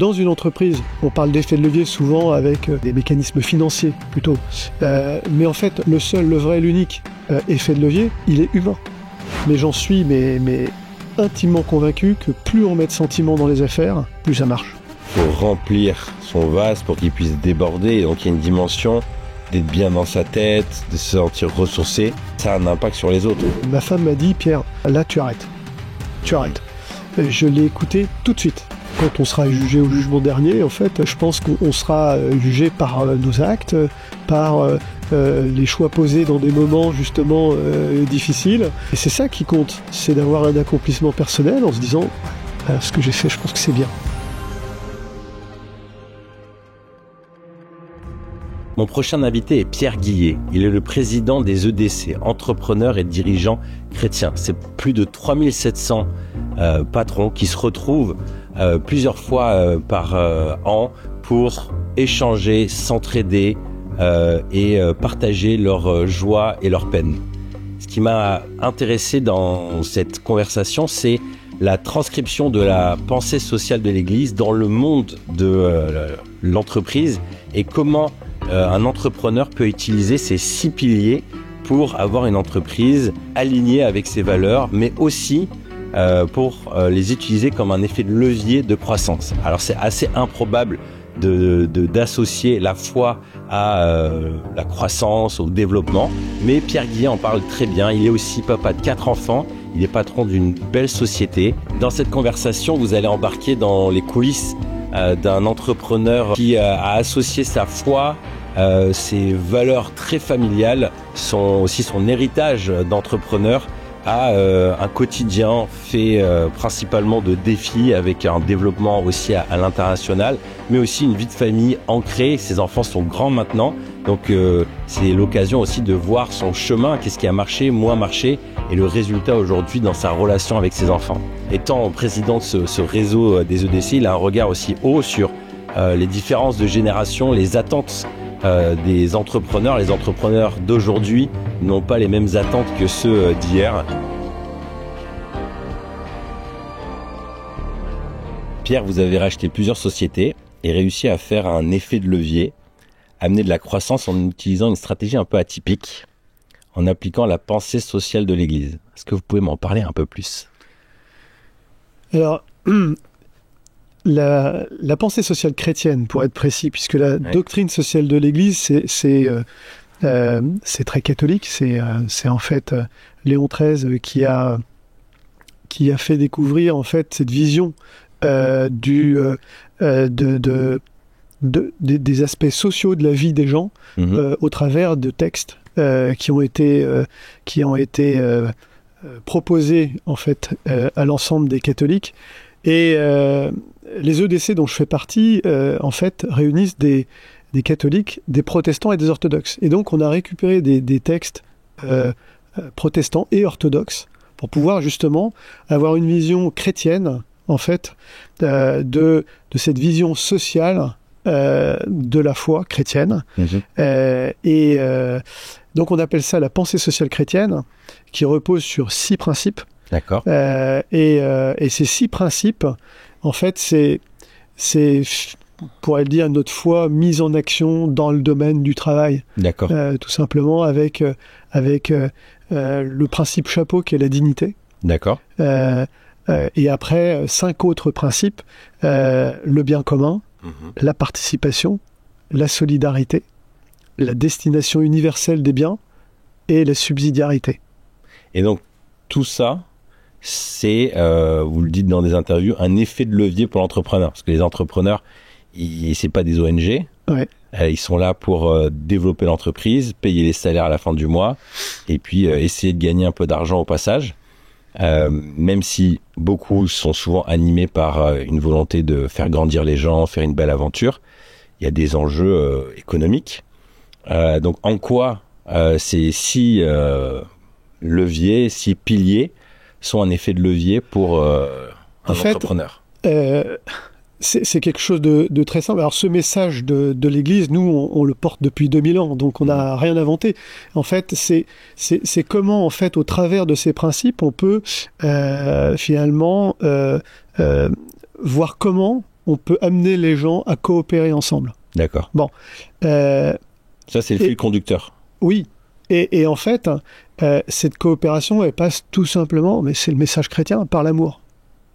Dans une entreprise, on parle d'effet de levier souvent avec des mécanismes financiers plutôt. Mais en fait, le vrai, l'unique effet de levier, il est humain. Mais j'en suis mais intimement convaincu que plus on met de sentiments dans les affaires, plus ça marche. Il faut remplir son vase pour qu'il puisse déborder. Et donc il y a une dimension d'être bien dans sa tête, de se sentir ressourcé. Ça a un impact sur les autres. Ma femme m'a dit, Pierre, là tu arrêtes. Tu arrêtes. Je l'ai écouté tout de suite. Quand on sera jugé au jugement dernier, en fait, je pense qu'on sera jugé par nos actes, par les choix posés dans des moments justement difficiles. Et c'est ça qui compte, c'est d'avoir un accomplissement personnel en se disant ce que j'ai fait, je pense que c'est bien. Mon prochain invité est Pierre Guillet. Il est le président des EDC, entrepreneurs et dirigeants chrétiens. C'est plus de 3700 patrons qui se retrouvent plusieurs fois par an pour échanger, s'entraider et partager leur joie et leur peine. Ce qui m'a intéressé dans cette conversation, c'est la transcription de la pensée sociale de l'Église dans le monde de l'entreprise et comment un entrepreneur peut utiliser ces 6 piliers pour avoir une entreprise alignée avec ses valeurs, mais aussi pour les utiliser comme un effet de levier de croissance. Alors c'est assez improbable d'associer la foi à la croissance, au développement, mais Pierre Guillet en parle très bien. Il est aussi papa de 4 enfants, il est patron d'une belle société. Dans cette conversation, vous allez embarquer dans les coulisses d'un entrepreneur qui a associé sa foi, ses valeurs très familiales, aussi son héritage d'entrepreneur à un quotidien fait principalement de défis avec un développement aussi à l'international, mais aussi une vie de famille ancrée. Ses enfants sont grands maintenant, donc c'est l'occasion aussi de voir son chemin, qu'est-ce qui a marché, moins marché, et le résultat aujourd'hui dans sa relation avec ses enfants. Étant président de ce réseau des EDC, il a un regard aussi haut sur les différences de génération, les attentes des entrepreneurs. Les entrepreneurs d'aujourd'hui n'ont pas les mêmes attentes que ceux d'hier. Pierre, vous avez racheté plusieurs sociétés et réussi à faire un effet de levier, amener de la croissance en utilisant une stratégie un peu atypique, en appliquant la pensée sociale de l'Église. Est-ce que vous pouvez m'en parler un peu plus ? Alors, la pensée sociale chrétienne, pour être précis, puisque la doctrine sociale de l'Église, c'est très catholique. C'est en fait Léon XIII qui a fait découvrir en fait cette vision des aspects sociaux de la vie des gens au travers de textes qui ont été proposés en fait à l'ensemble des catholiques. Et les EDC dont je fais partie, en fait, réunissent des catholiques, des protestants et des orthodoxes. Et donc, on a récupéré des textes protestants et orthodoxes pour pouvoir justement avoir une vision chrétienne, en fait, de cette vision sociale de la foi chrétienne. Donc, on appelle ça la pensée sociale chrétienne, qui repose sur 6 principes. D'accord. Et ces 6 principes, en fait, c'est on pourrait le dire notre foi mise en action dans le domaine du travail. D'accord. Tout simplement avec le principe chapeau qui est la dignité. D'accord. Et après 5 autres principes, le bien commun, la participation, la solidarité, la destination universelle des biens et la subsidiarité. Et donc tout ça, c'est, vous le dites dans des interviews, un effet de levier pour l'entrepreneur. Parce que les entrepreneurs, c'est pas des ONG. Ouais. Ils sont là pour développer l'entreprise, payer les salaires à la fin du mois, et puis essayer de gagner un peu d'argent au passage. Même si beaucoup sont souvent animés par une volonté de faire grandir les gens, faire une belle aventure, il y a des enjeux économiques. Donc en quoi ces 6 leviers, 6 piliers sont un effet de levier pour un entrepreneur? C'est quelque chose de très simple. Alors ce message de l'Église, nous, on le porte depuis 2000 ans, donc on n'a rien inventé. En fait, c'est comment, en fait, au travers de ces principes, on peut finalement voir comment on peut amener les gens à coopérer ensemble. D'accord. Bon. Ça, c'est le fil conducteur. Oui. Et en fait, cette coopération, elle passe tout simplement, mais c'est le message chrétien, par l'amour.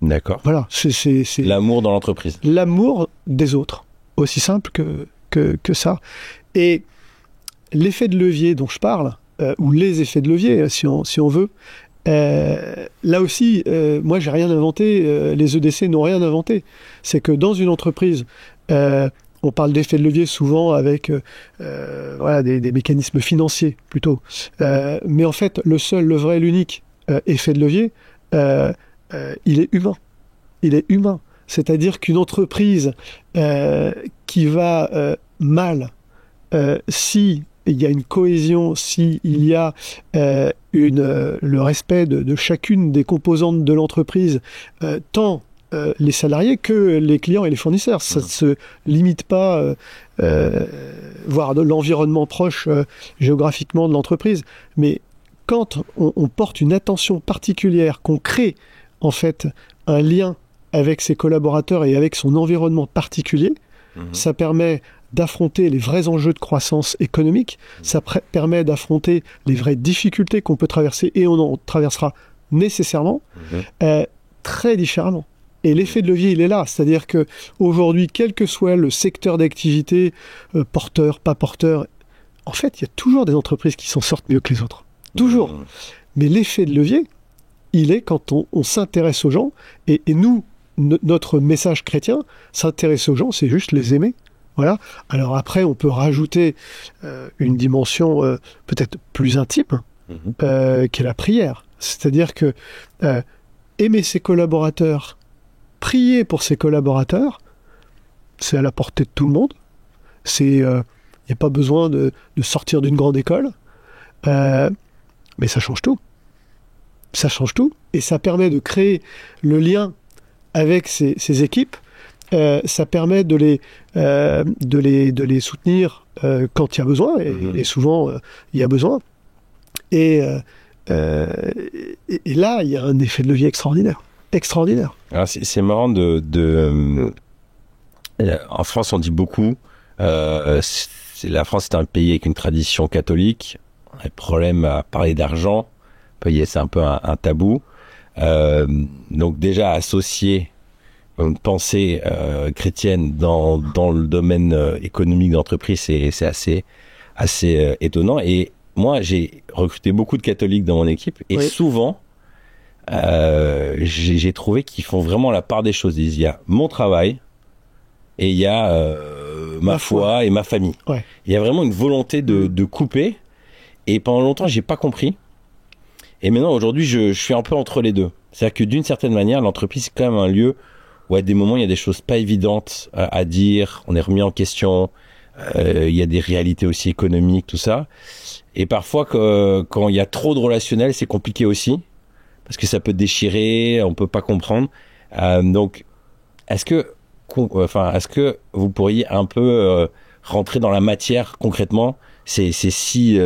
D'accord. Voilà. C'est l'amour dans l'entreprise. L'amour des autres. Aussi simple que ça. Et l'effet de levier dont je parle, ou les effets de levier, si on veut, là aussi, moi, j'ai rien inventé. Les EDC n'ont rien inventé. C'est que dans une entreprise, on parle d'effet de levier souvent avec des mécanismes financiers plutôt. Mais en fait, le vrai, l'unique effet de levier, il est humain. Il est humain. C'est-à-dire qu'une entreprise qui va mal, si il y a une cohésion, si il y a le respect de chacune des composantes de l'entreprise, tant les salariés que les clients et les fournisseurs. Ça ne se limite pas, voire de l'environnement proche géographiquement de l'entreprise. Mais quand on porte une attention particulière, qu'on crée en fait un lien avec ses collaborateurs et avec son environnement particulier, ça permet d'affronter les vrais enjeux de croissance économique, ça permet d'affronter les vraies difficultés qu'on peut traverser, et on en traversera nécessairement, très différemment. Et l'effet de levier, il est là. C'est-à-dire qu'aujourd'hui, quel que soit le secteur d'activité, porteur, pas porteur, en fait, il y a toujours des entreprises qui s'en sortent mieux que les autres. Toujours. Mais l'effet de levier, il est quand on s'intéresse aux gens, et nous, notre message chrétien, s'intéresser aux gens, c'est juste les aimer. Voilà. Alors après, on peut rajouter une dimension peut-être plus intime, qu'est la prière. C'est-à-dire que aimer ses collaborateurs, prier pour ses collaborateurs, c'est à la portée de tout le monde. Il n'y a pas besoin de sortir d'une grande école, mais ça change tout. Ça change tout, et ça permet de créer le lien avec ces équipes. Ça permet de les soutenir quand il y a besoin, et souvent il y a besoin. Et là, il y a un effet de levier extraordinaire. Alors c'est marrant en France, on dit beaucoup. La France est un pays avec une tradition catholique. On a le problème à parler d'argent. C'est un peu un tabou. Donc déjà associer une pensée chrétienne dans le domaine économique d'entreprise, c'est assez étonnant. Et moi, j'ai recruté beaucoup de catholiques dans mon équipe, et souvent, j'ai trouvé qu'ils font vraiment la part des choses. Il y a mon travail et il y a ma foi et ma famille. Ouais. Il y a vraiment une volonté de couper. Et pendant longtemps, j'ai pas compris. Et maintenant, aujourd'hui, je suis un peu entre les deux. C'est-à-dire que d'une certaine manière, l'entreprise, c'est quand même un lieu où à des moments, il y a des choses pas évidentes à dire. On est remis en question. Il y a des réalités aussi économiques, tout ça. Et parfois, quand il y a trop de relationnel, c'est compliqué aussi. Parce que ça peut déchirer, on peut pas comprendre. Donc, est-ce que vous pourriez un peu rentrer dans la matière concrètement, ces 6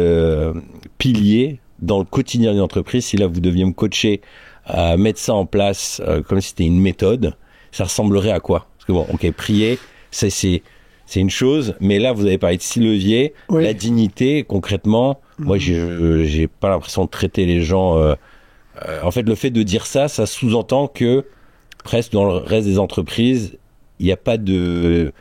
piliers dans le quotidien d'une entreprise? Si là, vous deviez me coacher à mettre ça en place comme si c'était une méthode, ça ressemblerait à quoi? Parce que bon, ok, prier, c'est une chose, mais là, vous avez parlé de 6 leviers, la dignité, concrètement. Moi, j'ai pas l'impression de traiter les gens... en fait, le fait de dire ça sous-entend que presque dans le reste des entreprises, il n'y a pas de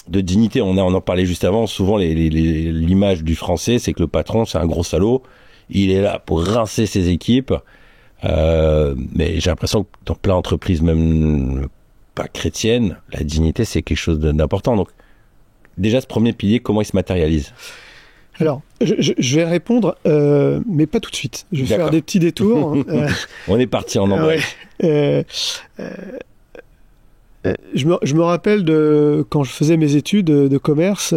dignité. On en parlait juste avant. Souvent, l'image du français, c'est que le patron, c'est un gros salaud. Il est là pour rincer ses équipes. Mais j'ai l'impression que dans plein d'entreprises, même pas chrétiennes, la dignité, c'est quelque chose d'important. Donc, déjà, ce premier pilier, comment il se matérialise? Alors, je vais répondre, mais pas tout de suite. Je vais faire des petits détours. On est parti en anglais. Je me rappelle quand je faisais mes études de commerce,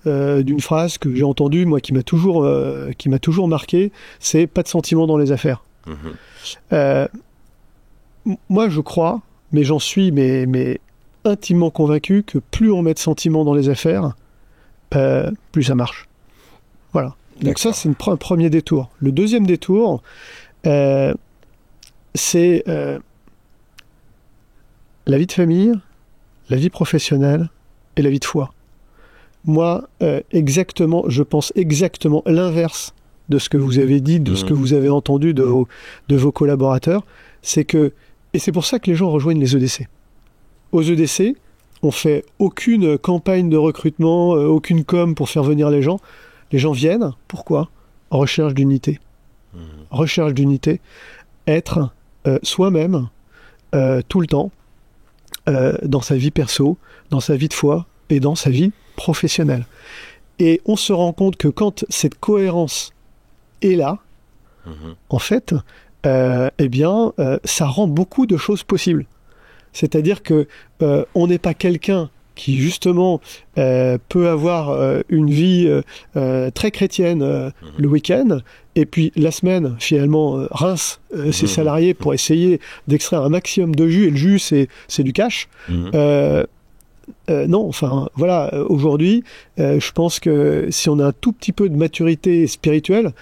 d'une phrase que j'ai entendue, moi, qui m'a toujours marqué, c'est « pas de sentiment dans les affaires ». Moi, je crois, mais j'en suis mais intimement convaincu que plus on met de sentiments dans les affaires, plus ça marche. Voilà. Donc ça, c'est un premier détour. Le deuxième détour, c'est la vie de famille, la vie professionnelle et la vie de foi. Moi, je pense exactement l'inverse de ce que vous avez dit, de ce que vous avez entendu de vos collaborateurs. C'est que, et c'est pour ça que les gens rejoignent les EDC. Aux EDC, on fait aucune campagne de recrutement, aucune com pour faire venir les gens. Les gens viennent, pourquoi ? En recherche d'unité. Recherche d'unité, être soi-même tout le temps, dans sa vie perso, dans sa vie de foi et dans sa vie professionnelle. Et on se rend compte que quand cette cohérence est là, en fait, ça rend beaucoup de choses possibles. C'est-à-dire que on n'est pas quelqu'un qui justement peut avoir une vie très chrétienne le week-end, et puis la semaine, finalement, rince ses salariés pour essayer d'extraire un maximum de jus, et le jus, c'est du cash. Non, enfin, voilà, aujourd'hui, je pense que si on a un tout petit peu de maturité spirituelle,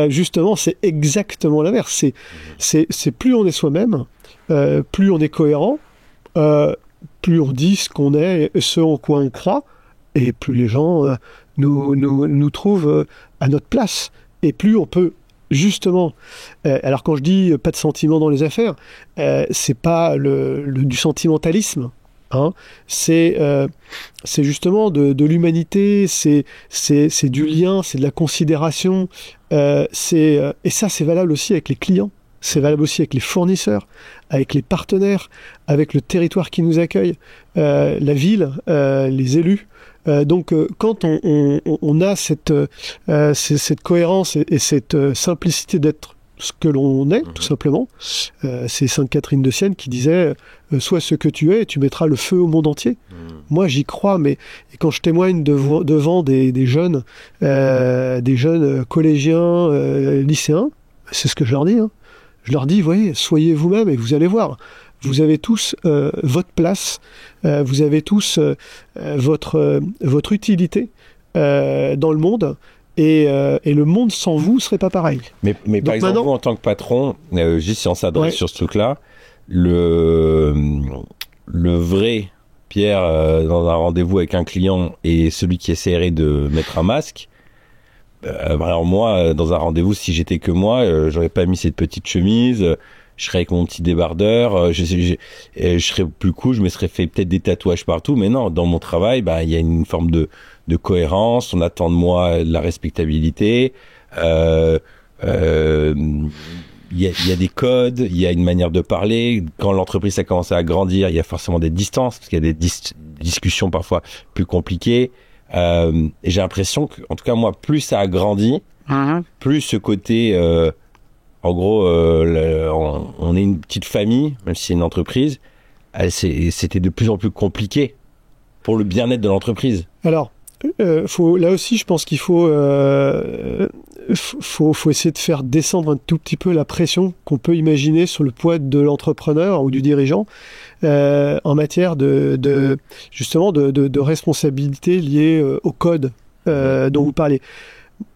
justement, c'est exactement l'inverse. C'est plus on est soi-même, plus on est cohérent, plus on dit ce qu'on est, ce en quoi on croit, et plus les gens nous trouvent à notre place. Et plus on peut, justement... alors quand je dis pas de sentiment dans les affaires, c'est pas du sentimentalisme. Hein, c'est justement de l'humanité, c'est du lien, c'est de la considération, et ça c'est valable aussi avec les clients, c'est valable aussi avec les fournisseurs, avec les partenaires, avec le territoire qui nous accueille, la ville, les élus. Donc quand on a cette cohérence et cette simplicité d'être ce que l'on est, tout simplement. C'est Sainte Catherine de Sienne qui disait « Sois ce que tu es et tu mettras le feu au monde entier ». Moi, j'y crois, mais quand je témoigne devant des jeunes collégiens, lycéens, c'est ce que je leur dis. Hein. Je leur dis, voyez, soyez vous-même et vous allez voir. Vous avez tous votre place, vous avez tous votre utilité dans le monde. Et le monde sans vous serait pas pareil. Mais par exemple, vous en tant que patron, juste si on s'adresse sur ce truc-là, le vrai Pierre dans un rendez-vous avec un client et celui qui essaierait de mettre un masque. Alors moi, dans un rendez-vous, si j'étais que moi, j'aurais pas mis cette petite chemise. Je serais avec mon petit débardeur, je serais plus cool, je me serais fait peut-être des tatouages partout, mais non, dans mon travail, il y a une forme de cohérence, on attend de moi de la respectabilité, il y a des codes, il y a une manière de parler. Quand l'entreprise a commencé à grandir, il y a forcément des distances, parce qu'il y a des discussions parfois plus compliquées, et j'ai l'impression que, en tout cas moi, plus ça a grandi, plus ce côté... en gros, on est une petite famille, même si c'est une entreprise. C'était de plus en plus compliqué pour le bien-être de l'entreprise. Alors, là aussi, je pense qu'il faut essayer de faire descendre un tout petit peu la pression qu'on peut imaginer sur le poids de l'entrepreneur ou du dirigeant en matière justement de responsabilité liée au code dont vous parlez.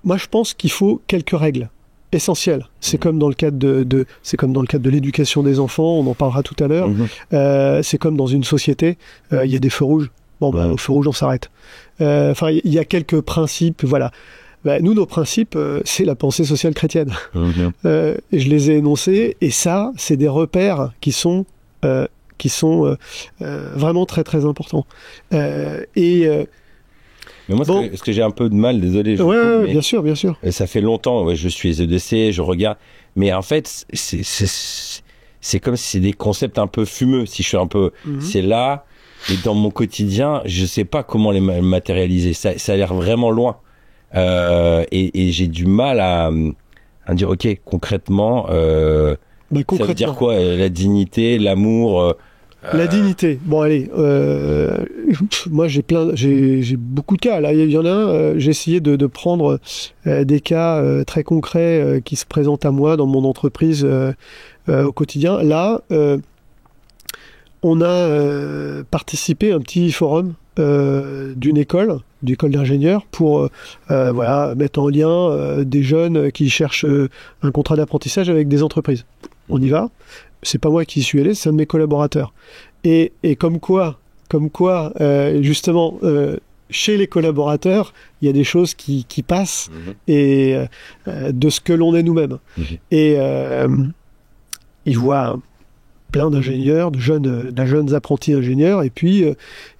Moi, je pense qu'il faut quelques règles essentiel. C'est comme dans le cadre de l'éducation des enfants, on en parlera tout à l'heure. C'est comme dans une société, il y a des feux rouges. Au feu rouge, on s'arrête. Il y a quelques principes, voilà. Nous, nos principes, c'est la pensée sociale chrétienne. Et je les ai énoncés, et ça, c'est des repères qui sont vraiment très très importants. Mais moi, ce que j'ai un peu de mal, désolé. Bien sûr. Ça fait longtemps, je suis EDC, je regarde. Mais en fait, c'est comme si c'est des concepts un peu fumeux. Si je suis un peu, c'est là, et dans mon quotidien, je sais pas comment les matérialiser. Ça a l'air vraiment loin. Et j'ai du mal à dire, ok, concrètement, ça veut dire quoi, la dignité, l'amour. La dignité. Bon, allez. Moi, j'ai beaucoup de cas. Là, il y en a un. J'ai essayé de prendre des cas très concrets qui se présentent à moi dans mon entreprise au quotidien. Là, on a participé à un petit forum d'une école d'ingénieurs pour mettre en lien des jeunes qui cherchent un contrat d'apprentissage avec des entreprises. On y va. C'est pas moi qui y suis allé, c'est un de mes collaborateurs. Et comme quoi, comme quoi, justement, chez les collaborateurs, il y a des choses qui passent et de ce que l'on est nous-mêmes. Et il voit plein d'ingénieurs, de jeunes apprentis ingénieurs, et puis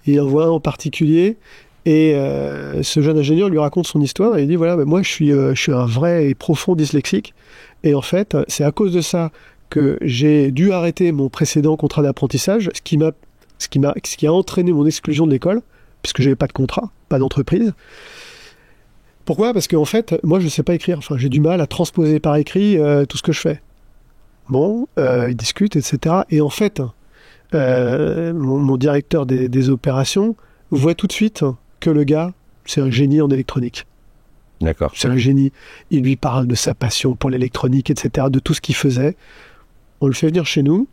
il en voit un en particulier. Et ce jeune ingénieur lui raconte son histoire et il dit voilà, moi je suis un vrai et profond dyslexique. Et en fait, c'est à cause de ça que j'ai dû arrêter mon précédent contrat d'apprentissage, ce qui a entraîné mon exclusion de l'école, puisque j'avais pas de contrat, pas d'entreprise. Pourquoi ? Parce qu'en fait, moi je sais pas écrire. Enfin, j'ai du mal à transposer par écrit tout ce que je fais. Bon, ils discutent, etc. Et en fait, mon directeur des opérations voit tout de suite que le gars, c'est un génie en électronique. D'accord. C'est un génie. Il lui parle de sa passion pour l'électronique, etc., de tout ce qu'il faisait. On le fait venir chez nous.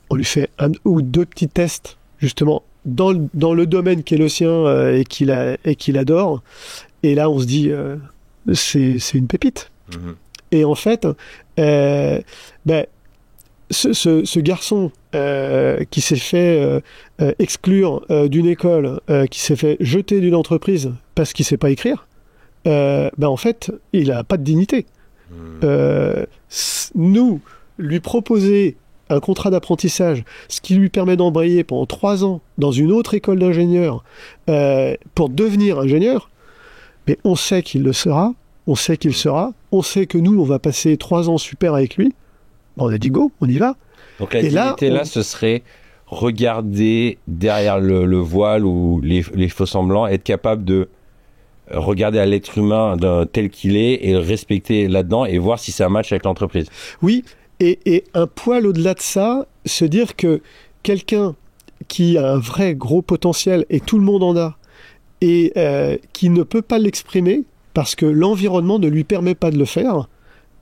On lui fait 1 ou 2 petits tests, justement, dans le domaine qui est le sien et qu'il adore. Et là, on se dit, c'est une pépite. Et en fait, ce garçon qui s'est fait exclure d'une école, qui s'est fait jeter d'une entreprise parce qu'il ne sait pas écrire, en fait, il n'a pas de dignité. Nous, lui proposer un contrat d'apprentissage, ce qui lui permet d'embrayer pendant 3 ans dans une autre école d'ingénieur pour devenir ingénieur, mais on sait qu'il le sera, on sait qu'il sera, on sait que nous, on va passer 3 ans super avec lui. On a dit go, on y va. Donc la dignité là, ce serait regarder derrière le voile ou les faux semblants, être capable de regarder à l'être humain tel qu'il est et le respecter là-dedans et voir si ça match avec l'entreprise. Oui, et un poil au-delà de ça, se dire que quelqu'un qui a un vrai gros potentiel, et tout le monde en a, et qui ne peut pas l'exprimer parce que l'environnement ne lui permet pas de le faire,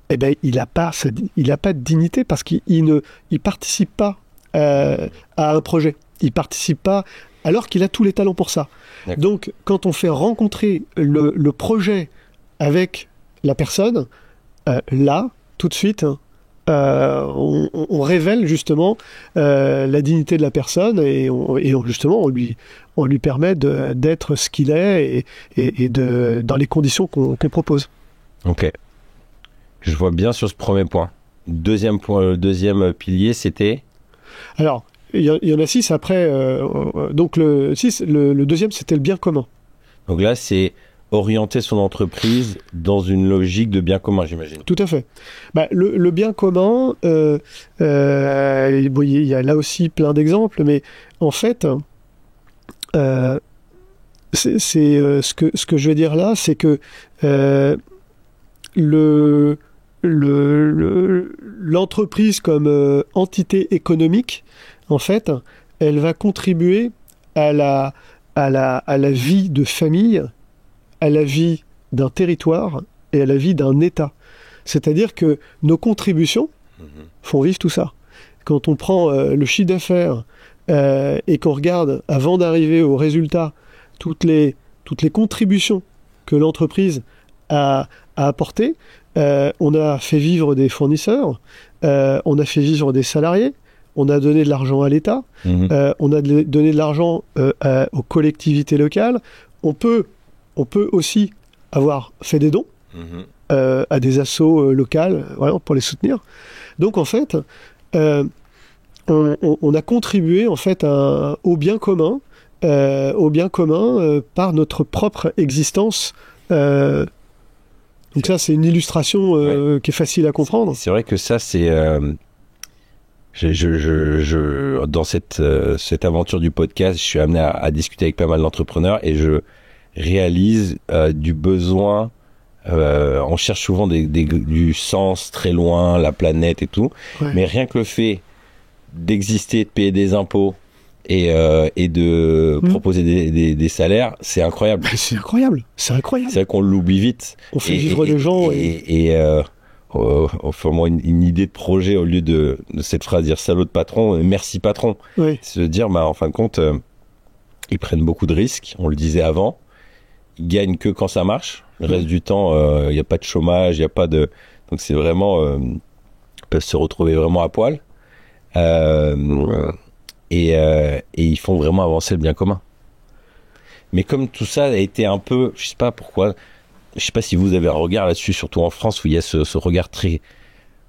eh ben, il n'a pas de dignité parce qu'il ne participe pas à un projet. Il participe pas alors qu'il a tous les talents pour ça. D'accord. Donc, quand on fait rencontrer le projet avec la personne, là, tout de suite, on révèle justement la dignité de la personne et justement on lui permet d'être ce qu'il est et dans les conditions qu'on propose. Ok. Je vois bien sur ce premier point. Deuxième pilier, c'était ? Alors, il y en a 6 après. Donc le deuxième, c'était le bien commun. Donc là, c'est orienter son entreprise dans une logique de bien commun, j'imagine. Tout à fait. Le bien commun, il y a là aussi plein d'exemples, mais en fait, ce que je veux dire là, c'est que l'entreprise comme entité économique, en fait, elle va contribuer à la vie de famille, à la vie d'un territoire et à la vie d'un État. C'est-à-dire que nos contributions font vivre tout ça. Quand on prend le chiffre d'affaires et qu'on regarde, avant d'arriver au résultat, toutes les contributions que l'entreprise a apportées, on a fait vivre des fournisseurs, on a fait vivre des salariés, on a donné de l'argent à l'État, on a donné de l'argent aux collectivités locales. On peut aussi avoir fait des dons à des assos locales, voilà, pour les soutenir. Donc en fait, on a contribué en fait au bien commun, par notre propre existence. Donc ça, c'est une illustration qui est facile à comprendre. C'est vrai que ça, c'est dans cette aventure du podcast, je suis amené à discuter avec pas mal d'entrepreneurs et je réalise du besoin. On cherche souvent du sens très loin, la planète et tout, mais rien que le fait d'exister, de payer des impôts et de proposer des salaires, c'est incroyable. C'est incroyable. C'est vrai qu'on l'oublie vite. On fait vivre les gens. On fait au moins une idée de projet au lieu de cette phrase dire salaud de patron, merci patron. Oui. Se dire, en fin de compte, ils prennent beaucoup de risques, on le disait avant, ils gagnent que quand ça marche. Le reste du temps, il n'y a pas de chômage, il n'y a pas de... Donc c'est vraiment... ils peuvent se retrouver vraiment à poil. et ils font vraiment avancer le bien commun. Mais comme tout ça a été un peu, je sais pas pourquoi, je sais pas si vous avez un regard là-dessus, surtout en France où il y a ce regard très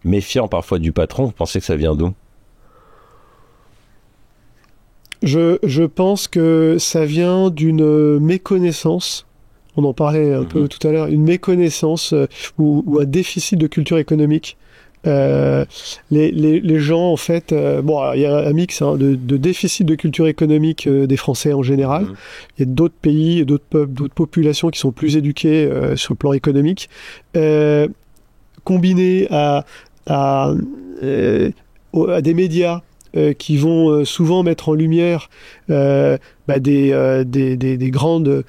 méfiant parfois du patron, vous pensez que ça vient d'où? Je pense que ça vient d'une méconnaissance, on en parlait un peu tout à l'heure, une méconnaissance ou un déficit de culture économique. Les gens, en fait, bon, il y a un mix de déficit de culture économique des Français en général. Il y a d'autres pays, d'autres peuples, d'autres populations qui sont plus éduquées sur le plan économique, combiné à des médias qui vont souvent mettre en lumière des grandes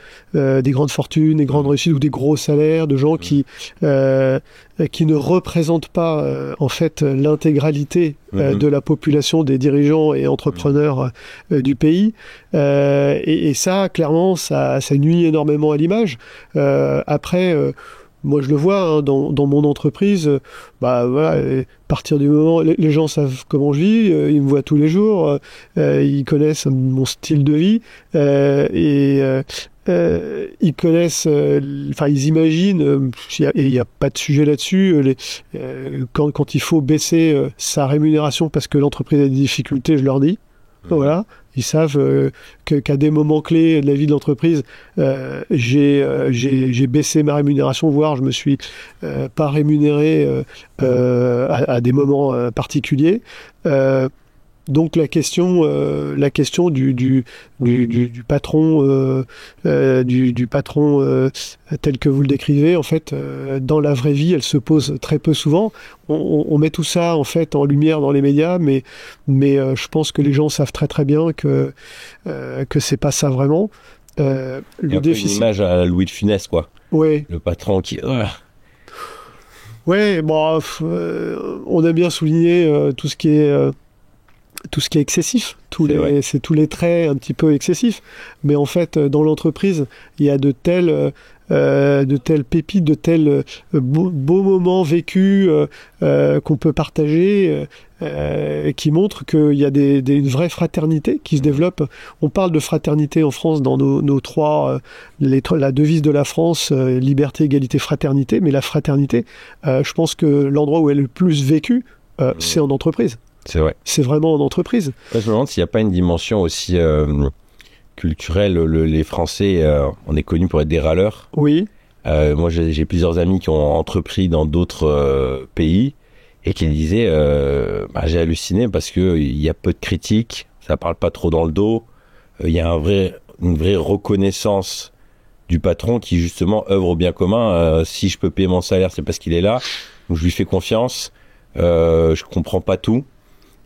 fortunes, des grandes réussites ou des gros salaires de gens qui ne représentent pas en fait l'intégralité de la population des dirigeants et entrepreneurs du pays. Et ça, clairement, ça nuit énormément à l'image. Après, moi, je le vois dans mon entreprise. Voilà, à partir du moment, les gens savent comment je vis, ils me voient tous les jours, ils connaissent mon style de vie ils connaissent, ils imaginent. Il n'y a pas de sujet là-dessus. Quand il faut baisser sa rémunération parce que l'entreprise a des difficultés, je leur dis. Voilà. Ils savent qu'à des moments clés de la vie de l'entreprise, j'ai baissé ma rémunération, voire je me suis pas rémunéré à des moments particuliers. Donc la question du patron, du patron tel que vous le décrivez, en fait, dans la vraie vie, elle se pose très peu souvent. On met tout ça en fait en lumière dans les médias, mais je pense que les gens savent très très bien que c'est pas ça vraiment. Le déficit. Une image à Louis de Funès, quoi. Oui. Le patron qui. Ouais, bon, on a bien souligné tout ce qui est excessif, c'est tous les traits un petit peu excessifs. Mais en fait, dans l'entreprise, il y a de telles pépites, de tels beaux moments vécus qu'on peut partager, qui montrent qu'il y a une vraie fraternité qui se développe. On parle de fraternité en France dans nos trois, la devise de la France, liberté, égalité, fraternité. Mais la fraternité, je pense que l'endroit où elle est le plus vécue, c'est en entreprise. C'est vrai. C'est vraiment en entreprise. Je me demande s'il n'y a pas une dimension aussi culturelle. Les Français, on est connus pour être des râleurs. Oui. Moi, j'ai plusieurs amis qui ont entrepris dans d'autres pays et qui disaient j'ai halluciné parce qu'il y a peu de critiques, ça parle pas trop dans le dos. Il y a une vraie reconnaissance du patron qui, justement, œuvre au bien commun. Si je peux payer mon salaire, c'est parce qu'il est là. Donc, je lui fais confiance. Je comprends pas tout.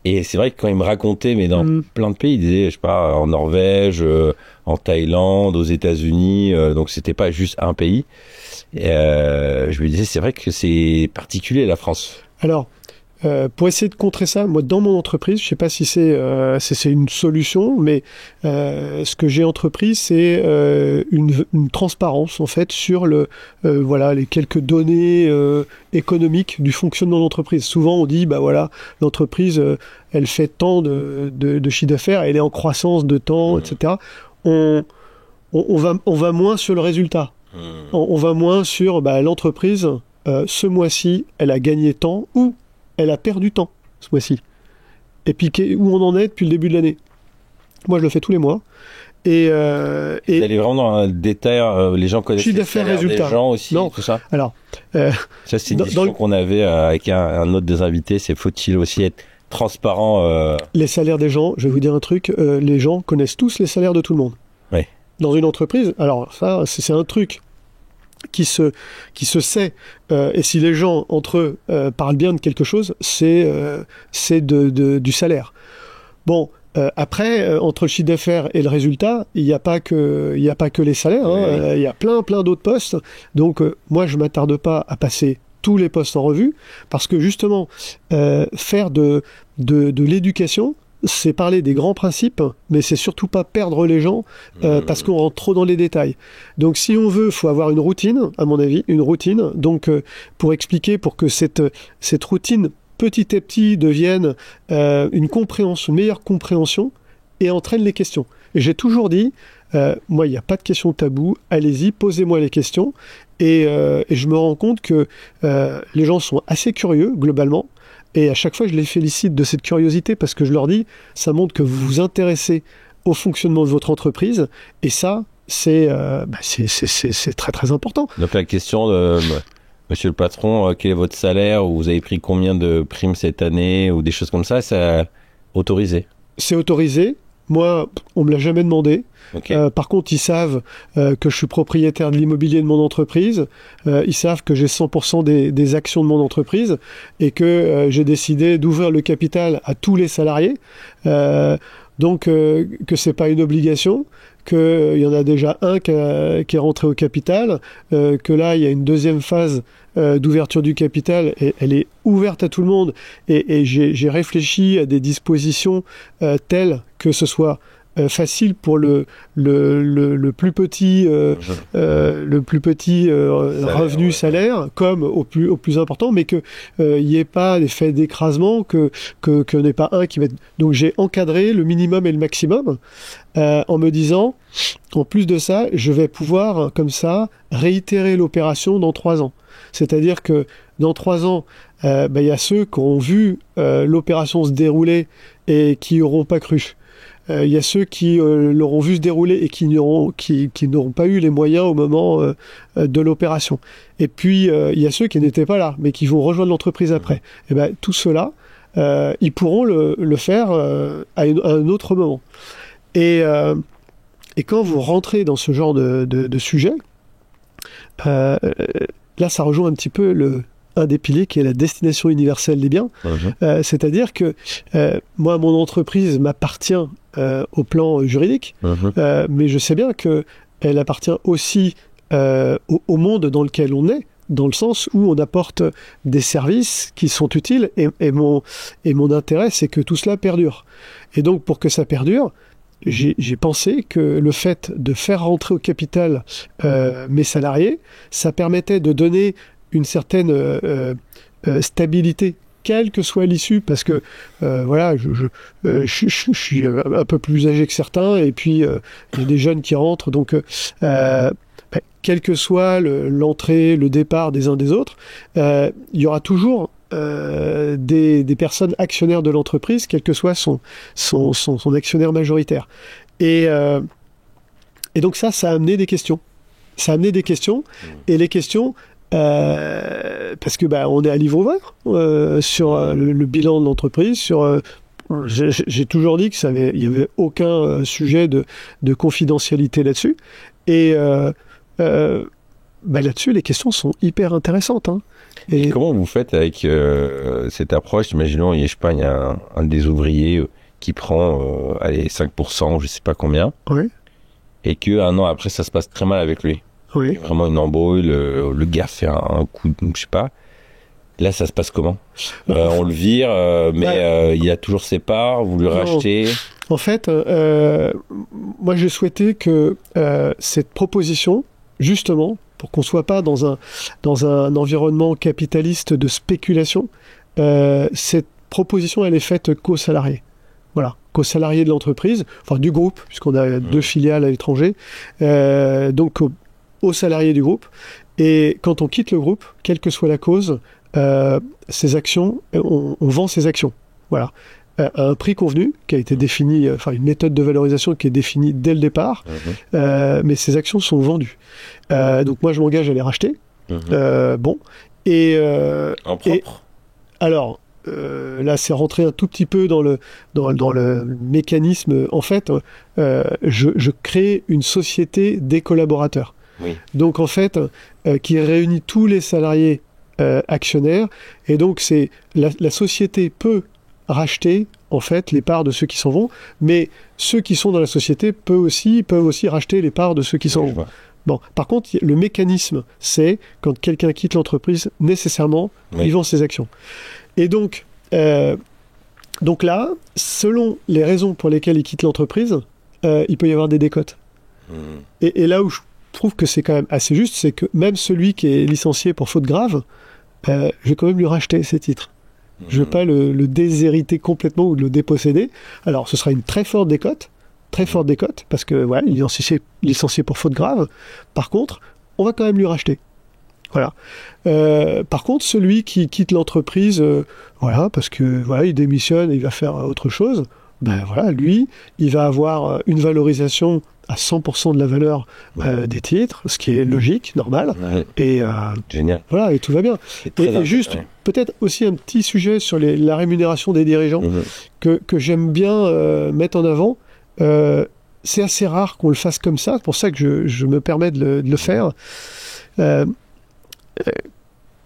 Et c'est vrai que quand il me racontait, mais dans plein de pays, il disait, je sais pas, en Norvège, en Thaïlande, aux États-Unis, donc c'était pas juste un pays. Et je lui disais, c'est vrai que c'est particulier la France. Alors, pour essayer de contrer ça, moi dans mon entreprise, je sais pas si c'est une solution, mais ce que j'ai entrepris, c'est une transparence en fait sur les quelques données économiques du fonctionnement de l'entreprise. Souvent on dit l'entreprise elle fait tant de chiffre d'affaires, elle est en croissance de temps, etc. On va moins sur le résultat. On va moins sur l'entreprise ce mois-ci elle a gagné tant ou elle a perdu temps ce mois-ci. Et puis où on en est depuis le début de l'année. Moi, je le fais tous les mois. Vous allez vraiment dans le détail, les gens connaissent les salaires des gens aussi, non. Tout ça. Alors, ça c'est une discussion qu'on avait avec un autre des invités, c'est faut-il aussi être transparent Les salaires des gens, je vais vous dire un truc, les gens connaissent tous les salaires de tout le monde. Oui. Dans une entreprise, alors ça, c'est un truc qui se sait, et si les gens entre eux parlent bien de quelque chose, c'est du salaire. Bon, après, entre le chiffre d'affaires et le résultat, il n'y a pas que les salaires, hein, il y a plein d'autres postes. Donc moi je m'attarde pas à passer tous les postes en revue, parce que justement faire de l'éducation, c'est parler des grands principes, mais c'est surtout pas perdre les gens parce qu'on rentre trop dans les détails. Donc si on veut, faut avoir une routine, à mon avis, donc pour que cette routine petit à petit devienne une meilleure compréhension, et entraîne les questions. Et j'ai toujours dit, moi, il n'y a pas de questions taboues, allez-y, posez-moi les questions. Et je me rends compte que les gens sont assez curieux, globalement. Et à chaque fois, je les félicite de cette curiosité parce que je leur dis, ça montre que vous vous intéressez au fonctionnement de votre entreprise. Et ça, c'est très, très important. Donc la question de monsieur le patron, quel est votre salaire, ou vous avez pris combien de primes cette année, ou des choses comme ça, c'est autorisé. C'est autorisé. Moi, on me l'a jamais demandé. Okay. Par contre, ils savent que je suis propriétaire de l'immobilier de mon entreprise. Ils savent que j'ai 100% des actions de mon entreprise et que j'ai décidé d'ouvrir le capital à tous les salariés. Donc, que c'est pas une obligation, qu'il y en a déjà un qui est rentré au capital, que là, il y a une deuxième phase d'ouverture du capital, et elle est ouverte à tout le monde, et j'ai réfléchi à des dispositions telles que ce soit facile pour le plus petit revenu salaire comme au plus important, mais que il n'y ait pas d'effet d'écrasement, que n'ait pas un qui va être... Donc j'ai encadré le minimum et le maximum en me disant, en plus de ça, je vais pouvoir comme ça réitérer l'opération dans 3 ans. C'est-à-dire que dans 3 ans, y a ceux qui ont vu l'opération se dérouler et qui n'auront pas cru. Il y a ceux qui l'auront vu se dérouler et qui n'auront pas eu les moyens au moment de l'opération. Et puis, il y a ceux qui n'étaient pas là, mais qui vont rejoindre l'entreprise après. Et ben, tout cela, ils pourront le faire à un autre moment. Et quand vous rentrez dans ce genre de sujet, là, ça rejoint un petit peu un des piliers qui est la destination universelle des biens. C'est-à-dire que moi, mon entreprise m'appartient au plan juridique, mais je sais bien qu'elle appartient aussi au monde dans lequel on est, dans le sens où on apporte des services qui sont utiles, et mon intérêt, c'est que tout cela perdure. Et donc, pour que ça perdure, j'ai pensé que le fait de faire rentrer au capital mes salariés, ça permettait de donner une certaine stabilité, quelle que soit l'issue, parce que voilà, je suis un peu plus âgé que certains, et puis il y a des jeunes qui rentrent, donc quel que soit l'entrée, le départ des uns des autres, il y aura toujours des personnes actionnaires de l'entreprise, quel que soit son actionnaire majoritaire. Et donc ça a amené des questions. Et les questions, parce que on est à livre ouvert sur le bilan de l'entreprise, j'ai toujours dit qu'il n'y avait aucun sujet de confidentialité là-dessus. Et là-dessus, les questions sont hyper intéressantes. Hein. Et comment vous faites avec cette approche? Imaginons, je sais pas, il y a un des ouvriers qui prend 5%, je sais pas combien, oui. Et qu'un an après, ça se passe très mal avec lui. Oui. Vraiment une embrouille, le gars fait un coup, je sais pas. Là, ça se passe comment? On le vire, mais il a toujours ses parts, vous lui rachetez? En fait, moi j'ai souhaité que cette proposition, justement, pour qu'on soit pas dans un environnement capitaliste de spéculation, cette proposition elle est faite qu'aux salariés. Voilà, qu'aux salariés de l'entreprise, enfin du groupe, puisqu'on a 2 filiales à l'étranger, donc aux salariés du groupe. Et quand on quitte le groupe, quelle que soit la cause, ces actions, on vend ces actions. Voilà. À un prix convenu, qui a été défini, une méthode de valorisation qui est définie dès le départ, mais ces actions sont vendues. Donc moi, je m'engage à les racheter. En propre. Alors, là, c'est rentré un tout petit peu dans le mécanisme. En fait, je crée une société des collaborateurs. Oui. Donc, en fait, qui réunit tous les salariés actionnaires. Et donc, c'est la société peut racheter en fait les parts de ceux qui s'en vont, mais ceux qui sont dans la société peuvent aussi racheter les parts de ceux qui s'en vont. Bon, par contre, le mécanisme, c'est quand quelqu'un quitte l'entreprise, nécessairement, il vend ses actions. Et donc là, selon les raisons pour lesquelles il quitte l'entreprise, il peut y avoir des décotes. Et là où je trouve que c'est quand même assez juste, c'est que même celui qui est licencié pour faute grave, je vais quand même lui racheter ses titres. Je ne veux pas le déshériter complètement ou le déposséder. Alors, ce sera une très forte décote, parce que voilà, il est licencié pour faute grave. Par contre, on va quand même lui racheter. Voilà. Par contre, celui qui quitte l'entreprise, voilà, parce que voilà, il démissionne et il va faire autre chose, ben voilà, lui, il va avoir une valorisation à 100% de la valeur des titres, ce qui est logique, normal. Ouais. Et Génial. voilà, et tout va bien. Et juste, ouais. peut-être aussi un petit sujet sur la rémunération des dirigeants que j'aime bien mettre en avant. C'est assez rare qu'on le fasse comme ça, c'est pour ça que je me permets de le faire.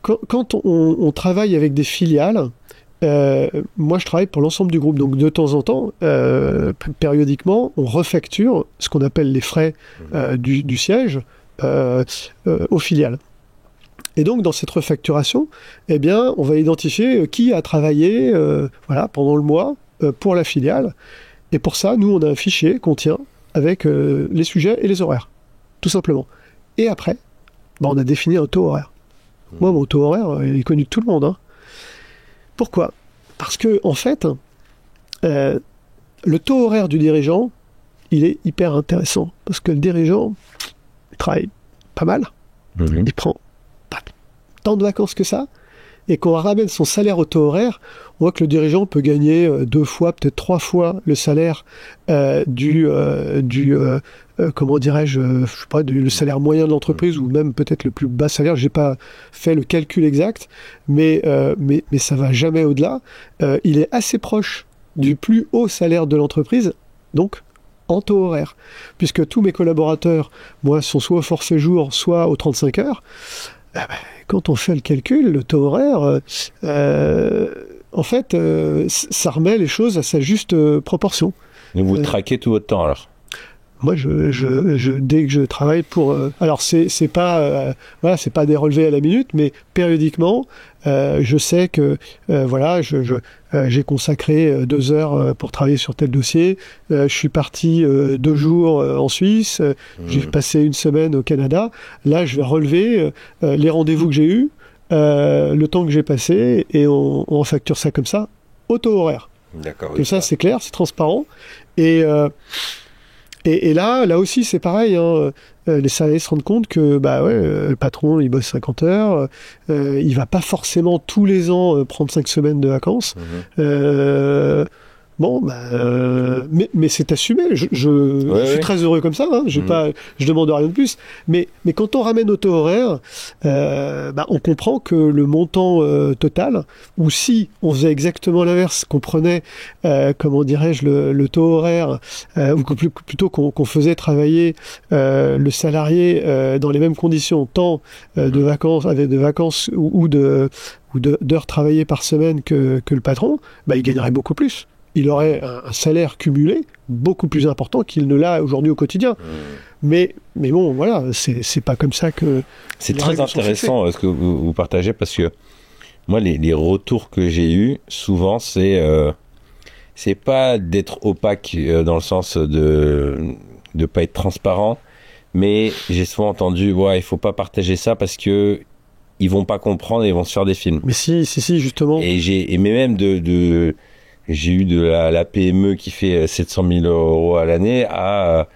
Quand on travaille avec des filiales, moi je travaille pour l'ensemble du groupe, donc de temps en temps, périodiquement, on refacture ce qu'on appelle les frais du siège aux filiales. Et donc dans cette refacturation, eh bien, on va identifier qui a travaillé voilà, pendant le mois pour la filiale. Et pour ça, nous, on a un fichier qu'on tient avec les sujets et les horaires, tout simplement. Et après, on a défini un taux horaire. Moi, mon taux horaire, il est connu de tout le monde. Hein. Pourquoi ? Parce que, en fait, le taux horaire du dirigeant, il est hyper intéressant. Parce que le dirigeant, il travaille pas mal. Il prend pas tant de vacances que ça. Et quand on ramène son salaire au taux horaire, on voit que le dirigeant peut gagner 2 fois, peut-être 3 fois le salaire comment dirais-je, je sais pas, le salaire moyen de l'entreprise ou même peut-être le plus bas salaire. J'ai pas fait le calcul exact, mais ça va jamais au-delà. Il est assez proche du plus haut salaire de l'entreprise, donc en taux horaire, puisque tous mes collaborateurs, moi, sont soit au forfait jour, soit aux 35 heures. Quand on fait le calcul, le taux horaire, en fait, ça remet les choses à sa juste proportion. Et vous traquez tout votre temps alors ? Moi, dès que je travaille pour, alors c'est pas, voilà, c'est pas des relevés à la minute, mais périodiquement, je sais que, voilà, j'ai consacré 2 heures pour travailler sur tel dossier. Je suis parti 2 jours en Suisse. J'ai passé 1 semaine au Canada. Là, je vais relever les rendez-vous que j'ai eus, le temps que j'ai passé, et on facture ça comme ça, au taux horaire. D'accord. Comme ça, c'est clair, c'est transparent, et là aussi, c'est pareil. Hein, les salariés se rendent compte que le patron, il bosse 50 heures. Il va pas forcément tous les ans prendre 5 semaines de vacances. Mais c'est assumé. Je suis très heureux comme ça. Hein, je demande rien de plus. Mais quand on ramène au taux horaire, on comprend que le montant total, ou si on faisait exactement l'inverse, qu'on prenait, comment dirais-je, le taux horaire, ou plutôt qu'on faisait travailler le salarié dans les mêmes conditions, tant de vacances, avec de vacances ou d'heures travaillées par semaine que le patron, il gagnerait beaucoup plus. Il aurait un salaire cumulé beaucoup plus important qu'il ne l'a aujourd'hui au quotidien. Mais bon, voilà, c'est pas comme ça que... C'est très intéressant ce que vous partagez, parce que moi, les retours que j'ai eus, souvent, c'est pas d'être opaque dans le sens de pas être transparent, mais j'ai souvent entendu, il faut pas partager ça parce que ils vont pas comprendre et ils vont se faire des films. Mais si, justement. Mais même j'ai eu de la PME qui fait 700 000 euros à l'année à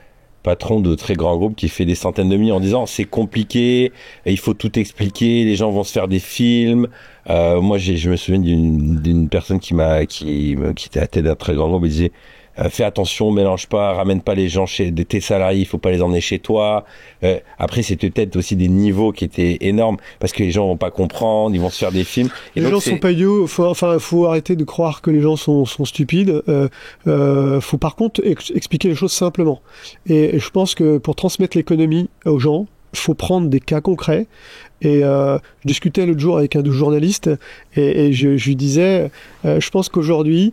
patron de très grands groupes qui fait des centaines de milliers en disant c'est compliqué, il faut tout expliquer, les gens vont se faire des films. Moi, je me souviens d'une personne qui était à la tête d'un très grand groupe, il disait fais attention, mélange pas, ramène pas les gens chez tes salariés, il faut pas les emmener chez toi. Après, c'était peut-être aussi des niveaux qui étaient énormes parce que les gens vont pas comprendre, ils vont se faire des films. Et les gens sont pas idiots. Faut arrêter de croire que les gens sont stupides. Faut par contre expliquer les choses simplement. Et je pense que pour transmettre l'économie aux gens, faut prendre des cas concrets. Et je discutais l'autre jour avec un de journalistes et je lui disais, je pense qu'aujourd'hui,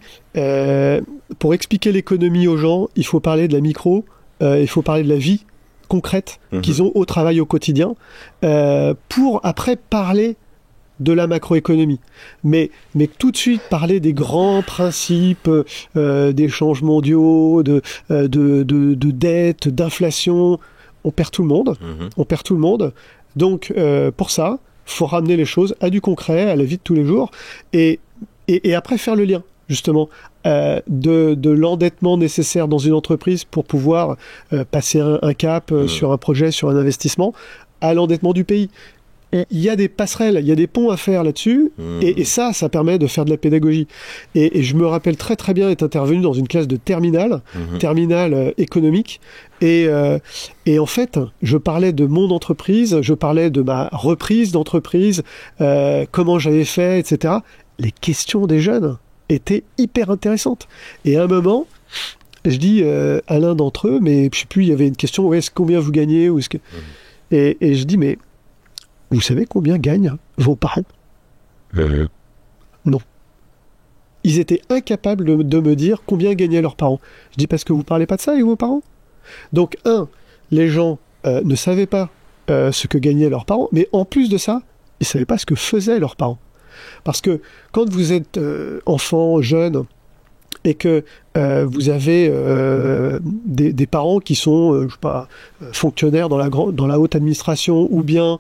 pour expliquer l'économie aux gens, il faut parler de la micro, il faut parler de la vie concrète qu'ils ont au travail au quotidien, pour après parler de la macroéconomie. Mais tout de suite parler des grands principes d'échanges mondiaux, de dette, d'inflation, on perd tout le monde. On perd tout le monde. Donc, pour ça, faut ramener les choses à du concret, à la vie de tous les jours. Et et après faire le lien, justement, de l'endettement nécessaire dans une entreprise pour pouvoir passer un cap sur un projet, sur un investissement, à l'endettement du pays. Il y a des passerelles, il y a des ponts à faire là-dessus, et ça permet de faire de la pédagogie. Et je me rappelle très très bien être intervenu dans une classe de terminale économique, et en fait, je parlais de mon entreprise, je parlais de ma reprise d'entreprise, comment j'avais fait, etc. Les questions des jeunes étaient hyper intéressantes. Et à un moment, je dis à l'un d'entre eux, mais je sais plus, il y avait une question, combien vous gagnez, ou est-ce que... et je dis, mais vous savez combien gagnent vos parents ? Non. Ils étaient incapables de me dire combien gagnaient leurs parents. Je dis, parce que vous parlez pas de ça avec vos parents ? Donc, les gens ne savaient pas ce que gagnaient leurs parents, mais en plus de ça, ils savaient pas ce que faisaient leurs parents. Parce que quand vous êtes enfant, jeune, et que vous avez des parents qui sont, je sais pas, fonctionnaires dans la haute administration, ou bien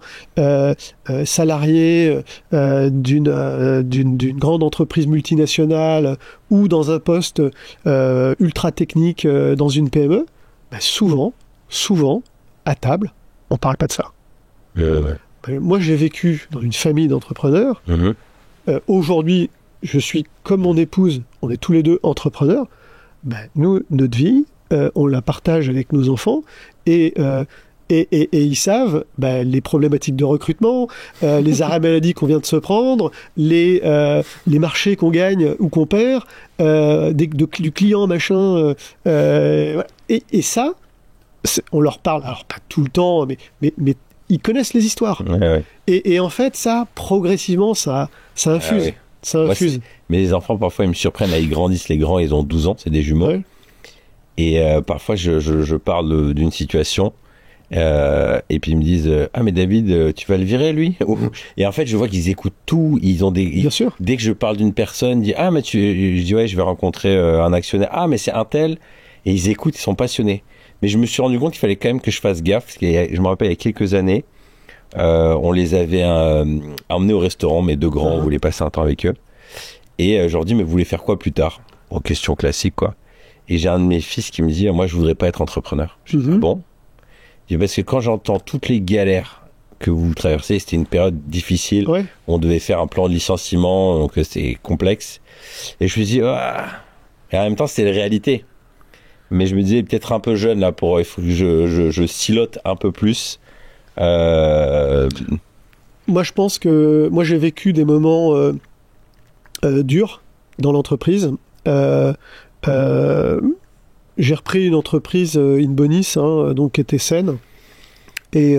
salariés d'une grande entreprise multinationale, ou dans un poste ultra technique dans une PME, ben souvent, à table, on parle pas de ça. Moi, j'ai vécu dans une famille d'entrepreneurs. Aujourd'hui, je suis comme mon épouse, on est tous les deux entrepreneurs. Ben, nous, notre vie, on la partage avec nos enfants, et ils savent les problématiques de recrutement, les arrêts maladie qu'on vient de se prendre, les marchés qu'on gagne ou qu'on perd, du client machin. Voilà. Et ça, on leur parle, alors pas tout le temps, mais ils connaissent les histoires. Ouais. Et en fait, ça, progressivement, ça infuse. Ouais. Ça infuse. Mais les enfants, parfois, ils me surprennent. Là, ils grandissent, les grands, ils ont 12 ans, c'est des jumeaux. Ouais. Et parfois, je parle d'une situation, et puis ils me disent ah, mais David, tu vas le virer, lui ? Et en fait, je vois qu'ils écoutent tout. Bien sûr. Dès que je parle d'une personne, ils disent ah, mais je dis ouais, je vais rencontrer un actionnaire. Ah, mais c'est un tel. Et ils écoutent, ils sont passionnés. Mais je me suis rendu compte qu'il fallait quand même que je fasse gaffe, parce que je me rappelle, il y a quelques années, on les avait emmenés au restaurant, mes deux grands, on voulait passer un temps avec eux. Et je leur dis, mais vous voulez faire quoi plus tard ? Bon, question classique, quoi. Et j'ai un de mes fils qui me dit, moi, je voudrais pas être entrepreneur. Je dis, bon. Je dis, parce que quand j'entends toutes les galères que vous traversez, c'était une période difficile. Ouais. On devait faire un plan de licenciement, donc c'est complexe. Et je me suis dit, et en même temps, c'était la réalité. Mais je me disais, peut-être un peu jeune, là, il faut que je silote un peu plus. Moi, je pense que j'ai vécu des moments durs dans l'entreprise. J'ai repris une entreprise in bonis, donc qui était saine. Et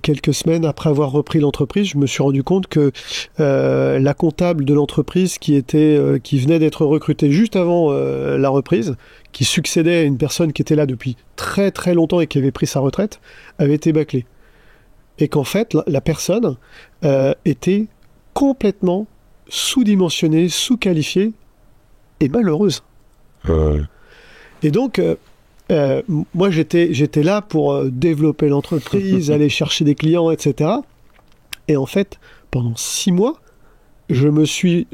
quelques semaines après avoir repris l'entreprise, je me suis rendu compte que la comptable de l'entreprise qui venait d'être recrutée juste avant la reprise, qui succédait à une personne qui était là depuis très très longtemps et qui avait pris sa retraite, avait été bâclée. Et qu'en fait, la personne était complètement sous-dimensionnée, sous-qualifiée et malheureuse. Et donc... moi, j'étais là pour développer l'entreprise, aller chercher des clients, etc. Et en fait, pendant 6 mois, je me suis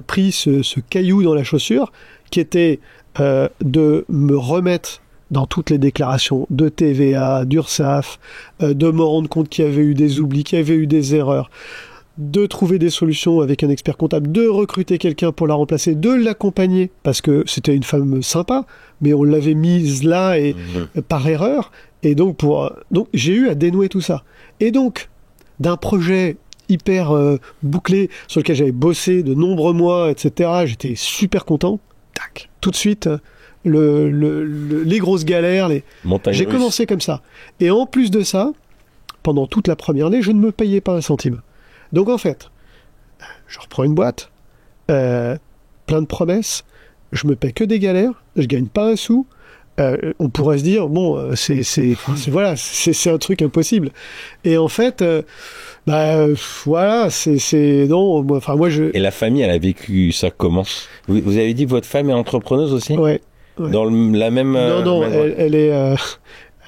pris ce caillou dans la chaussure, qui était de me remettre dans toutes les déclarations de TVA, d'URSSAF, de me rendre compte qu'il y avait eu des oublis, qu'il y avait eu des erreurs, de trouver des solutions avec un expert comptable, de recruter quelqu'un pour la remplacer, de l'accompagner, parce que c'était une femme sympa, mais on l'avait mise là et par erreur, et donc j'ai eu à dénouer tout ça. Et donc, d'un projet hyper bouclé, sur lequel j'avais bossé de nombreux mois, etc., j'étais super content, tac, tout de suite, les grosses galères, j'ai commencé comme ça. Et en plus de ça, pendant toute la première année, je ne me payais pas un centime. Donc en fait, je reprends une boîte, plein de promesses, je me paie que des galères, je gagne pas un sou. On pourrait se dire bon, c'est un truc impossible. Et en fait, voilà, non. Moi je. Et la famille, elle a vécu ça comment ? Vous avez dit que votre femme est entrepreneuse aussi ? Ouais. Dans la même. Non, elle est.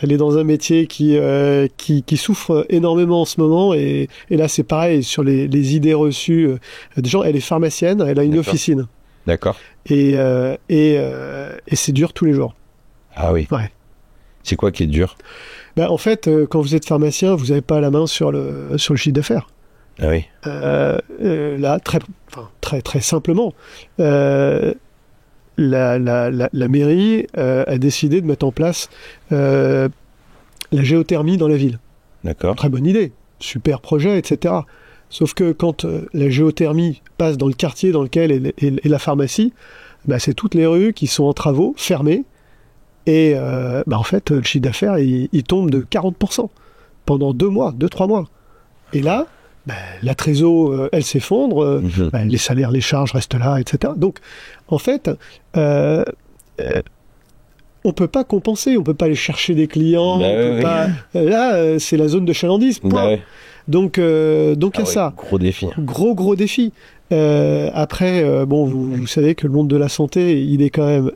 Elle est dans un métier qui souffre énormément en ce moment. Et là, c'est pareil, sur les idées reçues des gens. Elle est pharmacienne, elle a une officine. D'accord. Et c'est dur tous les jours. Ah oui. Ouais. C'est quoi qui est dur? En fait, quand vous êtes pharmacien, vous n'avez pas la main sur le chiffre d'affaires. Ah oui. Là, très simplement, la mairie a décidé de mettre en place la géothermie dans la ville. D'accord. Très bonne idée, super projet, etc. Sauf que quand la géothermie passe dans le quartier dans lequel est la pharmacie, c'est toutes les rues qui sont en travaux, fermées, et en fait, le chiffre d'affaires, il tombe de 40% pendant 2-3 mois. Et là, la trésor, elle s'effondre, les salaires, les charges restent là, etc. Donc, en fait, on peut pas compenser, on peut pas aller chercher des clients, là, c'est la zone de chalandise, point. Donc, il y a ça. Gros défi. Gros défi. Après, vous savez que le monde de la santé, il est quand même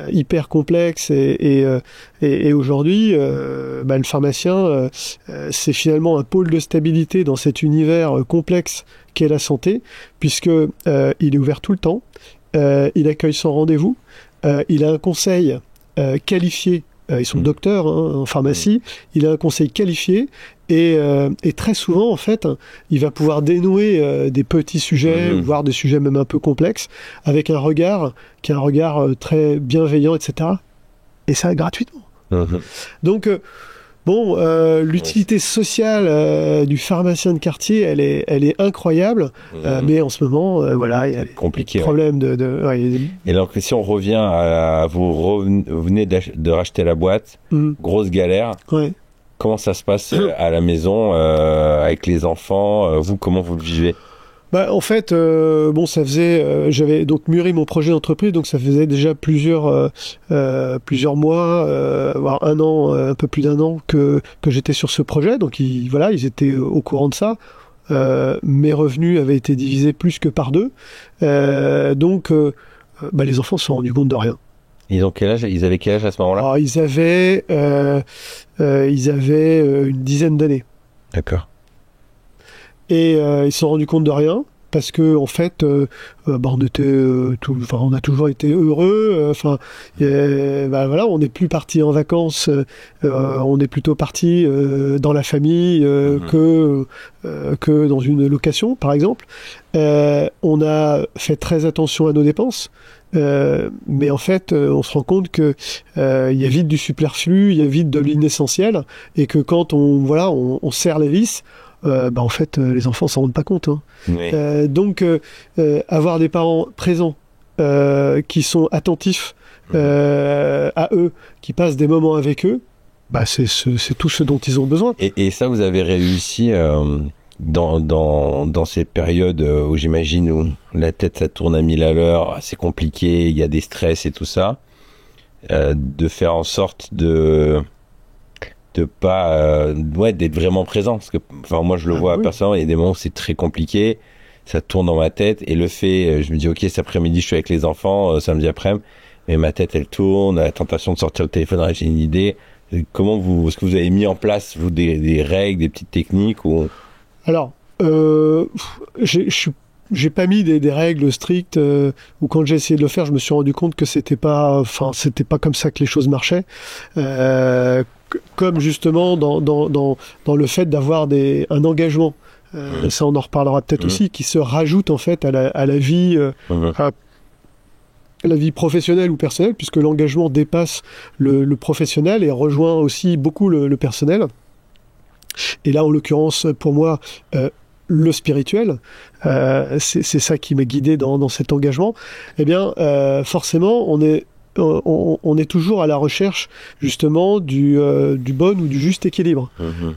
hyper complexe et aujourd'hui, le pharmacien, c'est finalement un pôle de stabilité dans cet univers complexe qu'est la santé, puisque il est ouvert tout le temps, il accueille sans rendez-vous, il a un conseil qualifié. Ils sont docteurs en pharmacie. Il a un conseil qualifié et très souvent, en fait, il va pouvoir dénouer des petits sujets, voire des sujets même un peu complexes, avec un regard qui est un regard très bienveillant, etc. Et ça gratuitement. Donc, l'utilité sociale du pharmacien de quartier, elle est incroyable, mais en ce moment, il y a des problèmes Et donc, si on revient à vous venez de racheter la boîte, grosse galère. Ouais. Comment ça se passe à la maison avec les enfants? Vous, comment vous le vivez? En fait, ça faisait, j'avais donc mûri mon projet d'entreprise, donc ça faisait déjà plusieurs mois, voire un an, un peu plus d'1 an que j'étais sur ce projet. Donc ils étaient au courant de ça. Mes revenus avaient été divisés plus que par 2. Donc les enfants se sont rendus compte de rien. Ils ont quel âge? Ils avaient quel âge à ce moment-là? Alors, ils avaient une dizaine d'années. D'accord. Et ils se sont rendus compte de rien parce que en fait, on a toujours été heureux. On n'est plus parti en vacances. On est plutôt parti dans la famille que dans une location, par exemple. On a fait très attention à nos dépenses. Mais en fait, on se rend compte que il y a vite du superflu, il y a vite de l'inessentiel, et que quand on serre les vis, en fait, les enfants s'en rendent pas compte. Oui. Donc, avoir des parents présents, qui sont attentifs à eux, qui passent des moments avec eux, c'est tout ce dont ils ont besoin. Et ça, vous avez réussi dans ces périodes où j'imagine où la tête ça tourne à 1000 à l'heure, c'est compliqué, il y a des stress et tout ça, de faire en sorte de pas d'être vraiment présent, parce que moi je le vois personnellement, il y a des moments où c'est très compliqué, ça tourne dans ma tête, et le fait, je me dis ok, cet après-midi je suis avec les enfants, samedi après-midi, mais ma tête elle tourne, la tentation de sortir le téléphone, j'ai une idée. Est-ce que vous avez mis en place des règles, des petites techniques ou... Alors, j'ai pas mis des règles strictes, ou quand j'ai essayé de le faire, je me suis rendu compte que c'était pas comme ça que les choses marchaient. Comme justement dans le fait d'avoir un engagement. Ça, on en reparlera peut-être aussi, qui se rajoute en fait à la vie, à la vie professionnelle ou personnelle, puisque l'engagement dépasse le professionnel et rejoint aussi beaucoup le personnel. Et là, en l'occurrence, pour moi, le spirituel, c'est ça qui m'a guidé dans cet engagement. Eh bien, forcément, on est toujours à la recherche, justement, du bon ou du juste équilibre.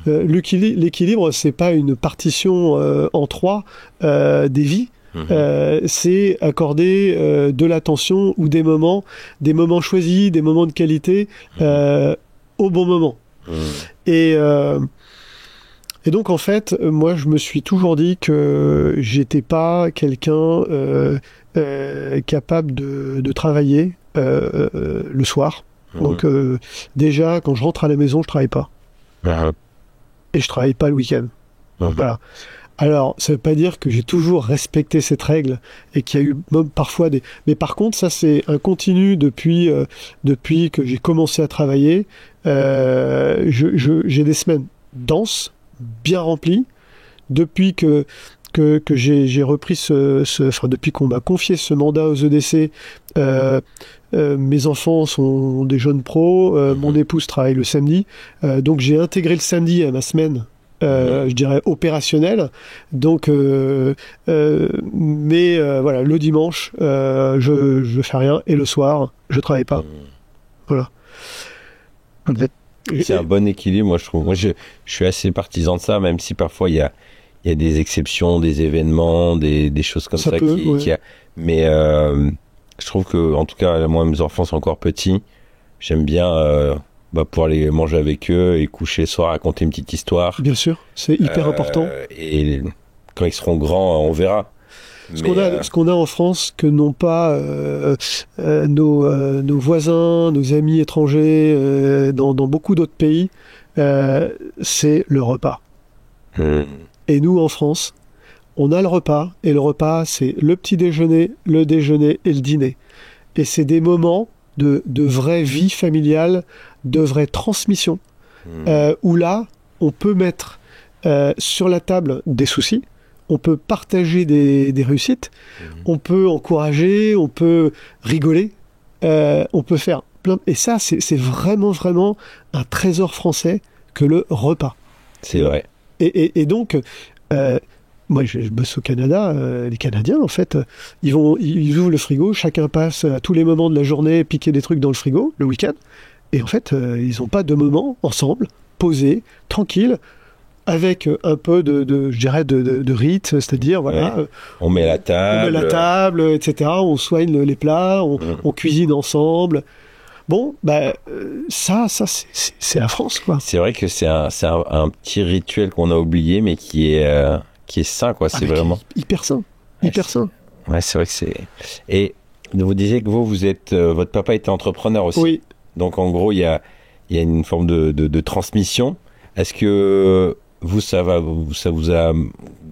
L'équilibre, c'est pas une partition en 3 des vies. C'est accorder de l'attention ou des moments choisis, des moments de qualité au bon moment. Et donc en fait, moi je me suis toujours dit que j'étais pas quelqu'un capable de travailler le soir. Donc déjà, quand je rentre à la maison, je travaille pas. Et je travaille pas le week-end. Voilà. Alors, ça veut pas dire que j'ai toujours respecté cette règle et qu'il y a eu même parfois des... Mais par contre, ça c'est un continu depuis que j'ai commencé à travailler. J'ai des semaines denses, bien remplies. Depuis que j'ai repris enfin, depuis qu'on m'a confié ce mandat aux EDC, mes enfants sont des jeunes pros, mon épouse travaille le samedi, donc j'ai intégré le samedi à ma semaine. Je dirais opérationnel. Donc, mais voilà, le dimanche, je fais rien et le soir, je travaille pas. Voilà. C'est un bon équilibre, moi je trouve. Moi, je suis assez partisan de ça, même si parfois il y a des exceptions, des événements, des choses comme ça mais je trouve que, en tout cas, moi, mes enfants sont encore petits. J'aime bien pouvoir aller manger avec eux et coucher le soir, raconter une petite histoire. Bien sûr, c'est hyper important. Et quand ils seront grands, on verra. Ce qu'on a en France que n'ont pas nos voisins, nos amis étrangers, dans beaucoup d'autres pays, c'est le repas. Et nous, en France, on a le repas, et le repas, c'est le petit déjeuner, le déjeuner et le dîner. Et c'est des moments de vraie vie familiale, de vraie transmission, où là, on peut mettre sur la table des soucis, on peut partager des réussites, on peut encourager, on peut rigoler, on peut faire plein... Et ça, c'est vraiment, vraiment un trésor français que le repas. C'est vrai. Et donc... moi, je bosse au Canada. Les Canadiens, en fait, ils ouvrent le frigo. Chacun passe à tous les moments de la journée piquer des trucs dans le frigo le week-end. Et en fait, ils n'ont pas de moment ensemble, posés, tranquilles, avec un peu je dirais, de rite, c'est-à-dire, voilà. On met la table, etc. On soigne les plats, on cuisine ensemble. Bon, ça, c'est la France, quoi. C'est vrai que c'est un petit rituel qu'on a oublié, mais qui est sain, quoi. C'est vraiment hyper sain, hyper sain. Ouais, c'est vrai que c'est. Et vous disiez que vous êtes, votre papa était entrepreneur aussi. Oui. Donc en gros, il y a une forme de transmission. Est-ce que ça vous a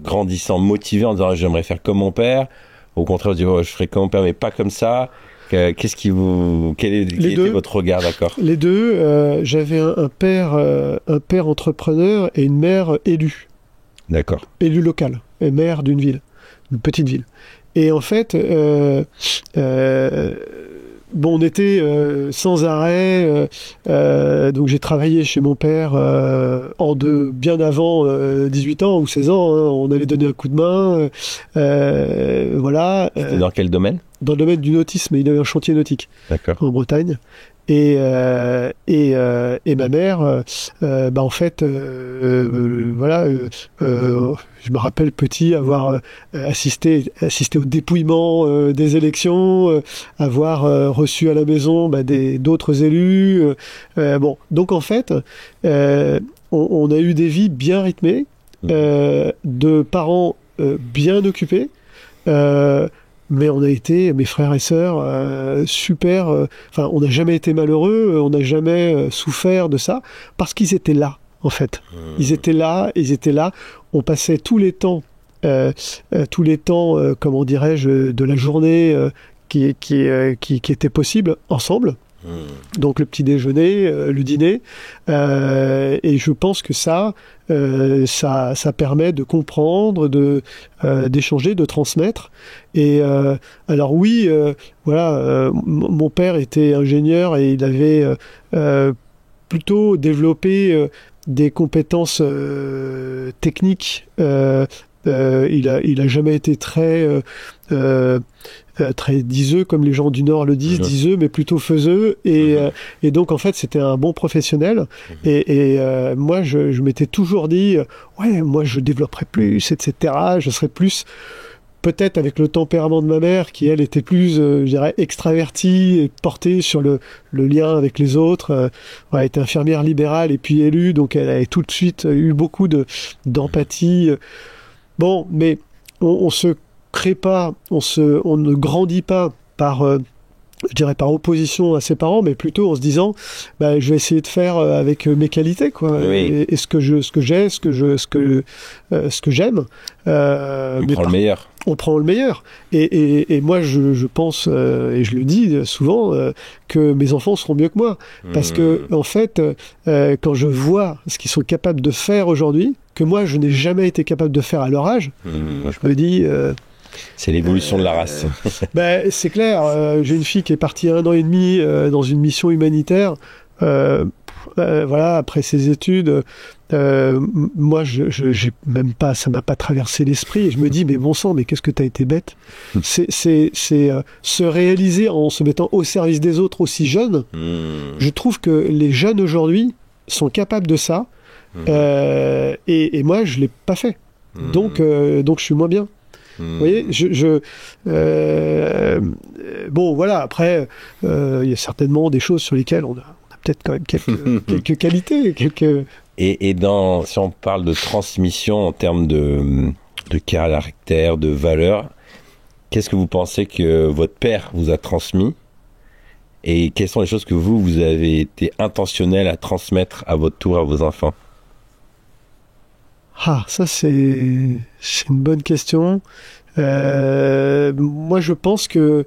grandissant motivé en disant j'aimerais faire comme mon père? Au contraire, vous dites je ferai comme mon père, mais pas comme ça. Quel était votre regard, d'accord? Les deux. J'avais un père entrepreneur et une mère élue. D'accord. Élu local, et maire d'une ville, une petite ville. Et en fait, on était sans arrêt. Donc j'ai travaillé chez mon père bien avant 18 ans ou 16 ans. Hein, on allait donner un coup de main. Voilà. C'était dans quel domaine? Dans le domaine du nautisme. Il avait un chantier nautique. D'accord. En Bretagne. Et ma mère, en fait, voilà, je me rappelle petit avoir assisté au dépouillement des élections, avoir reçu à la maison d'autres élus. Donc en fait, on a eu des vies bien rythmées, de parents bien occupés. Mais on a été, mes frères et sœurs, super... on n'a jamais été malheureux, on n'a jamais souffert de ça, parce qu'ils étaient là, en fait. Ils étaient là. On passait tous les temps, comment dirais-je, de la journée qui était possible, ensemble. Donc le petit déjeuner, le dîner, et je pense que ça permet de comprendre, d'échanger, de transmettre. Et alors oui, voilà, mon père était ingénieur et il avait plutôt développé des compétences techniques. Il a jamais été très diseux, comme les gens du Nord le disent, diseux, mais plutôt faiseux. Et donc, en fait, c'était un bon professionnel. Et moi, je m'étais toujours dit, moi, je développerais plus, etc. Je serais plus, peut-être avec le tempérament de ma mère, qui, elle, était plus, je dirais, extravertie et portée sur le lien avec les autres. Elle était infirmière libérale et puis élue, donc elle avait tout de suite eu beaucoup d'empathie. Bon, mais on se crée pas, on ne grandit pas par je dirais par opposition à ses parents, mais plutôt en se disant, je vais essayer de faire avec mes qualités, quoi, Oui. et ce que j'ai, ce que j'aime. On prend le meilleur. On prend le meilleur. Et moi, je pense, et je le dis souvent, que mes enfants seront mieux que moi. Parce que, en fait, quand je vois ce qu'ils sont capables de faire aujourd'hui, que moi, je n'ai jamais été capable de faire à leur âge, je me dis... c'est l'évolution de la race. C'est clair. J'ai une fille qui est partie 1 an et demi dans une mission humanitaire. Voilà, après ses études, moi, j'ai même pas, ça m'a pas traversé l'esprit. Et je me dis, mais bon sang, mais qu'est-ce que t'as été bête. C'est se réaliser en se mettant au service des autres aussi jeune. Je trouve que les jeunes aujourd'hui sont capables de ça. Et moi, je l'ai pas fait. Donc, je suis moins bien. Vous voyez, bon, voilà, après, il y a certainement des choses sur lesquelles on a peut-être quand même quelques qualités. Et si on parle de transmission en termes de caractère, de valeurs, qu'est-ce que vous pensez que votre père vous a transmis? Et quelles sont les choses que vous avez été intentionnel à transmettre à votre tour à vos enfants? Ah, ça c'est une bonne question. Moi, je pense que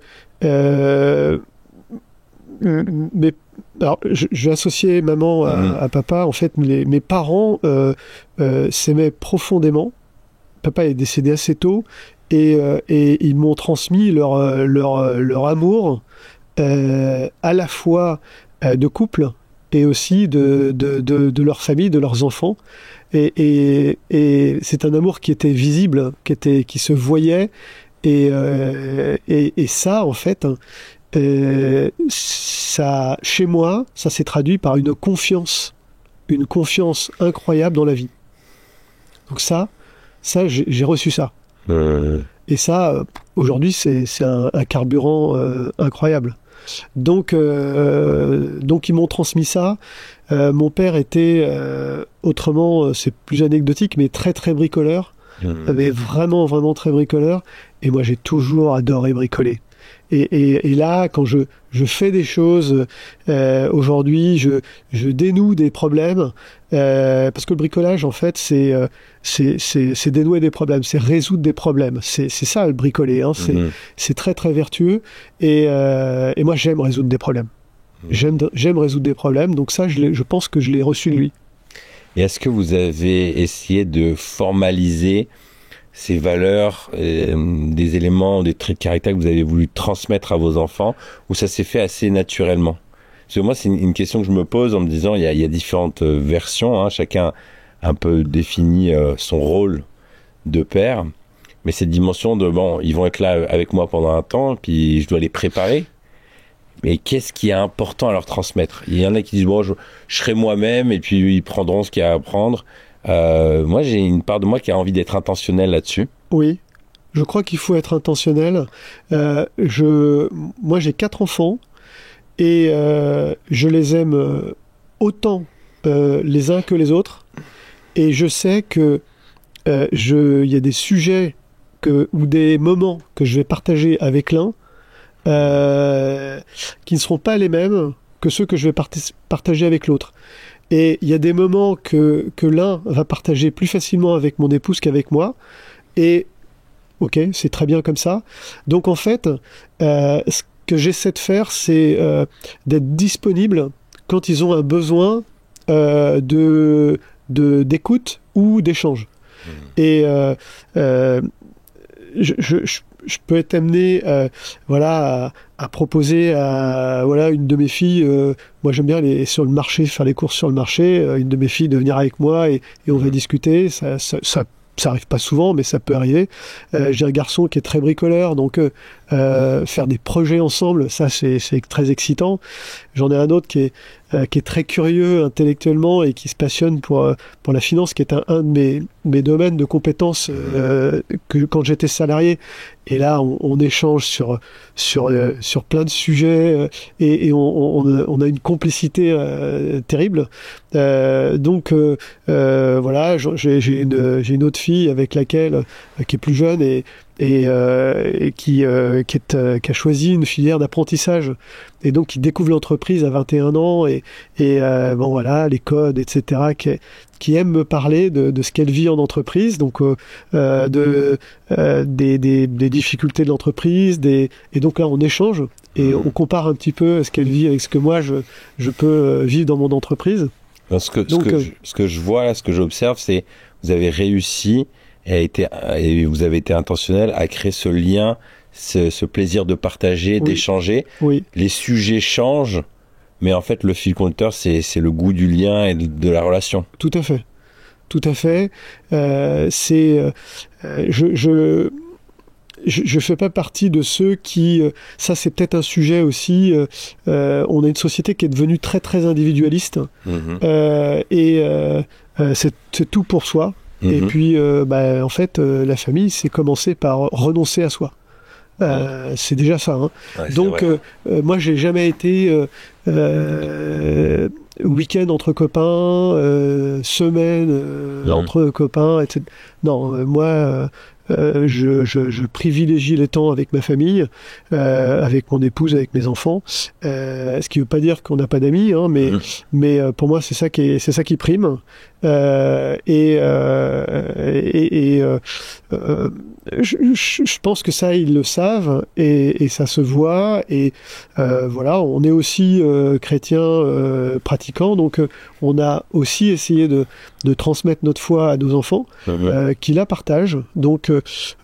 alors, je vais associer maman à papa. En fait, mes parents s'aimaient profondément. Papa est décédé assez tôt et ils m'ont transmis leur amour à la fois de couple et aussi de leur famille, de leurs enfants. Et c'est un amour qui était visible, qui se voyait. Et ça, en fait, ça, chez moi, ça s'est traduit par une confiance incroyable dans la vie. Donc ça j'ai reçu ça. Et ça, aujourd'hui, c'est un carburant incroyable. Donc ils m'ont transmis ça. Mon père était autrement, c'est plus anecdotique, mais très très bricoleur. Mais vraiment vraiment très bricoleur. Et moi, j'ai toujours adoré bricoler. Et là, quand je fais des choses, aujourd'hui, je dénoue des problèmes, parce que le bricolage, en fait, c'est dénouer des problèmes, c'est résoudre des problèmes. C'est ça, le bricoler, hein. C'est très, très vertueux. Et moi, j'aime résoudre des problèmes. J'aime résoudre des problèmes, donc ça, je pense que je l'ai reçu de lui. Et est-ce que vous avez essayé de formaliser ces valeurs, des éléments, des traits de caractère que vous avez voulu transmettre à vos enfants, ou ça s'est fait assez naturellement? Parce que moi, c'est une question que je me pose en me disant, il y a différentes versions, hein, chacun un peu définit son rôle de père, mais cette dimension de, bon, ils vont être là avec moi pendant un temps, puis je dois les préparer, mais qu'est-ce qui est important à leur transmettre? Il y en a qui disent, bon, je serai moi-même, et puis ils prendront ce qu'il y a à apprendre. Moi, j'ai une part de moi qui a envie d'être intentionnel là-dessus. Oui, je crois qu'il faut être intentionnel. Moi, j'ai 4 enfants et je les aime autant les uns que les autres. Et je sais que il y a des sujets ou des moments que je vais partager avec l'un qui ne seront pas les mêmes que ceux que je vais partager avec l'autre. Et il y a des moments que l'un va partager plus facilement avec mon épouse qu'avec moi. Et ok, c'est très bien comme ça. Donc en fait, ce que j'essaie de faire, c'est d'être disponible quand ils ont un besoin d'écoute ou d'échange. Et je peux être amené à proposer à une de mes filles, moi j'aime bien aller sur le marché, faire les courses sur le marché, une de mes filles de venir avec moi et on va discuter, ça arrive pas souvent, mais ça peut arriver. J'ai un garçon qui est très bricoleur, donc faire des projets ensemble, ça c'est très excitant. J'en ai un autre qui est très curieux intellectuellement et qui se passionne pour la finance, qui est un de mes domaines de compétences que quand j'étais salarié. Et là, on échange sur plein de sujets et on a une complicité terrible. Donc voilà, j'ai une autre fille avec laquelle qui est plus jeune et et qui a choisi une filière d'apprentissage et donc qui découvre l'entreprise à 21 ans et bon voilà les codes etc. Qui aime me parler de ce qu'elle vit en entreprise, donc des difficultés de l'entreprise, et donc là on échange et on compare un petit peu ce qu'elle vit avec ce que moi je peux vivre dans mon entreprise. Ce que je vois là, ce que j'observe, c'est vous avez réussi et vous avez été intentionnel à créer ce lien, ce plaisir de partager, d'échanger. Oui. Les sujets changent, mais en fait le fil conducteur c'est le goût du lien et de la relation. Tout à fait. Je fais pas partie de ceux qui... ça, c'est peut-être un sujet aussi. On a une société qui est devenue très, très individualiste. C'est tout pour soi. Et puis, en fait, la famille, c'est commencer par renoncer à soi. C'est déjà ça. Hein. Ouais, donc, moi, j'ai jamais été week-end entre copains, semaine entre copains, etc. Non, moi... je privilégie les temps avec ma famille, avec mon épouse, avec mes enfants. Ce qui veut pas dire qu'on n'a pas d'amis, hein, mais pour moi c'est ça qui prime. Je pense que ça ils le savent et ça se voit et voilà, on est aussi chrétiens pratiquants, donc on a aussi essayé de transmettre notre foi à nos enfants qui la partagent. Donc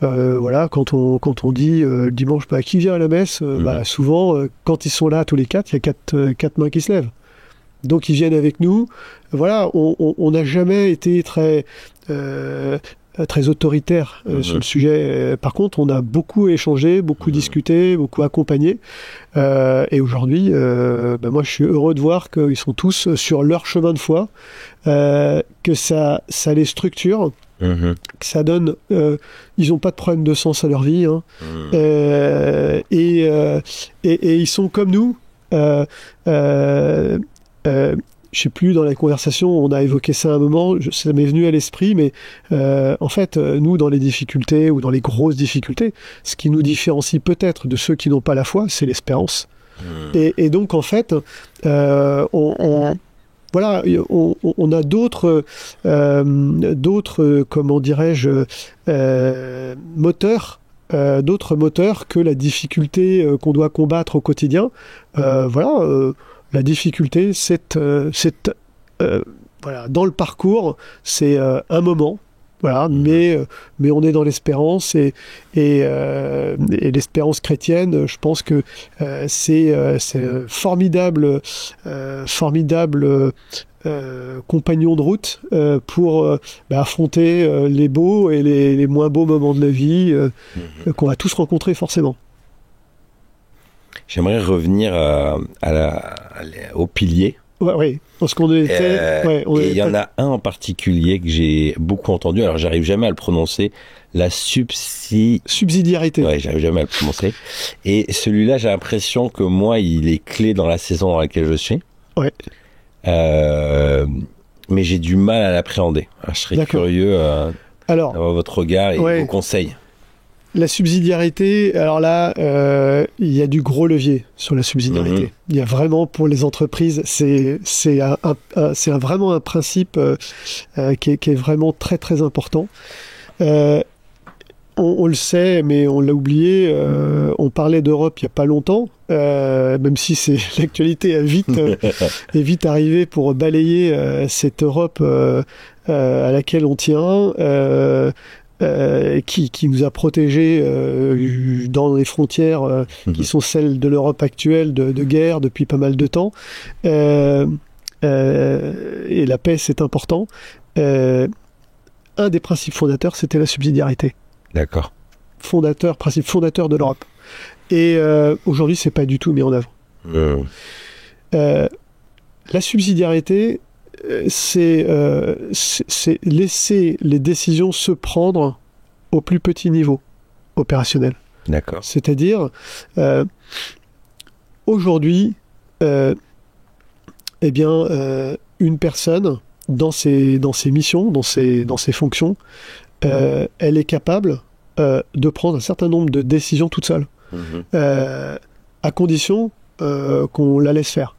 voilà, quand on dit le dimanche qui vient à la messe, souvent quand ils sont là tous les quatre, il y a quatre mains qui se lèvent. Donc ils viennent avec nous. Voilà, on n'a jamais été très autoritaire sur le sujet. Par contre, on a beaucoup échangé, beaucoup discuté, beaucoup accompagné. Et aujourd'hui, moi, je suis heureux de voir qu'ils sont tous sur leur chemin de foi, que ça les structure, que ça donne... ils n'ont pas de problème de sens à leur vie. Hein. Et ils sont comme nous. Je sais plus, dans la conversation, on a évoqué ça à un moment, ça m'est venu à l'esprit, mais en fait, nous, dans les difficultés ou dans les grosses difficultés, ce qui nous différencie peut-être de ceux qui n'ont pas la foi, c'est l'espérance. Et donc, en fait, on a d'autres, comment dirais-je, moteurs. D'autres moteurs que la difficulté qu'on doit combattre au quotidien. La difficulté, c'est dans le parcours, c'est un moment, voilà, mais on est dans l'espérance et l'espérance chrétienne, je pense que c'est formidable compagnon de route pour affronter les beaux et les moins beaux moments de la vie qu'on va tous rencontrer forcément. J'aimerais revenir au pilier. Oui, parce qu'on était... il y en a un en particulier que j'ai beaucoup entendu, alors j'arrive jamais à le prononcer, la subsidiarité. Ouais, j'arrive jamais à le prononcer. Et celui-là, j'ai l'impression que moi, il est clé dans la saison dans laquelle je suis. Ouais. Mais j'ai du mal à l'appréhender. Alors, je serais curieux d'avoir votre regard et vos conseils. La subsidiarité, alors là, il y a du gros levier sur la subsidiarité. Il y a vraiment, pour les entreprises, c'est vraiment un principe qui est vraiment très très important. On le sait, mais on l'a oublié. On parlait d'Europe il n'y a pas longtemps, même si l'actualité est vite arrivée pour balayer cette Europe à laquelle on tient. Qui nous a protégés dans les frontières qui sont celles de l'Europe actuelle de guerre depuis pas mal de temps. Et la paix, c'est important. Un des principes fondateurs, c'était la subsidiarité. D'accord. Principe fondateur de l'Europe. Et aujourd'hui, c'est pas du tout mis en œuvre. La subsidiarité, c'est laisser les décisions se prendre au plus petit niveau opérationnel. D'accord. C'est-à-dire, aujourd'hui, une personne, dans ses missions, dans ses fonctions, elle est capable de prendre un certain nombre de décisions toute seule, à condition qu'on la laisse faire.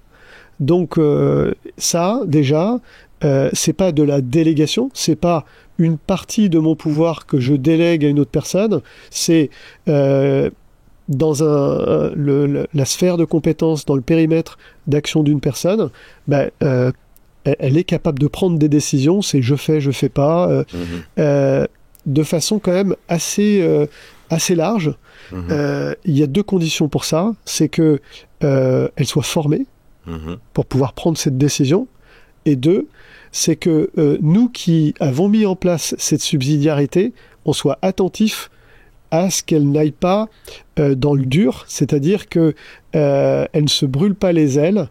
Donc ça, déjà, c'est pas de la délégation, c'est pas une partie de mon pouvoir que je délègue à une autre personne, c'est dans la sphère de compétences, dans le périmètre d'action d'une personne, elle est capable de prendre des décisions, c'est je fais pas, de façon quand même assez large. Il y a 2 conditions pour ça, c'est que elle soit formée pour pouvoir prendre cette décision, et 2, c'est que nous qui avons mis en place cette subsidiarité, on soit attentifs à ce qu'elle n'aille pas dans le dur, c'est-à-dire que elle ne se brûle pas les ailes,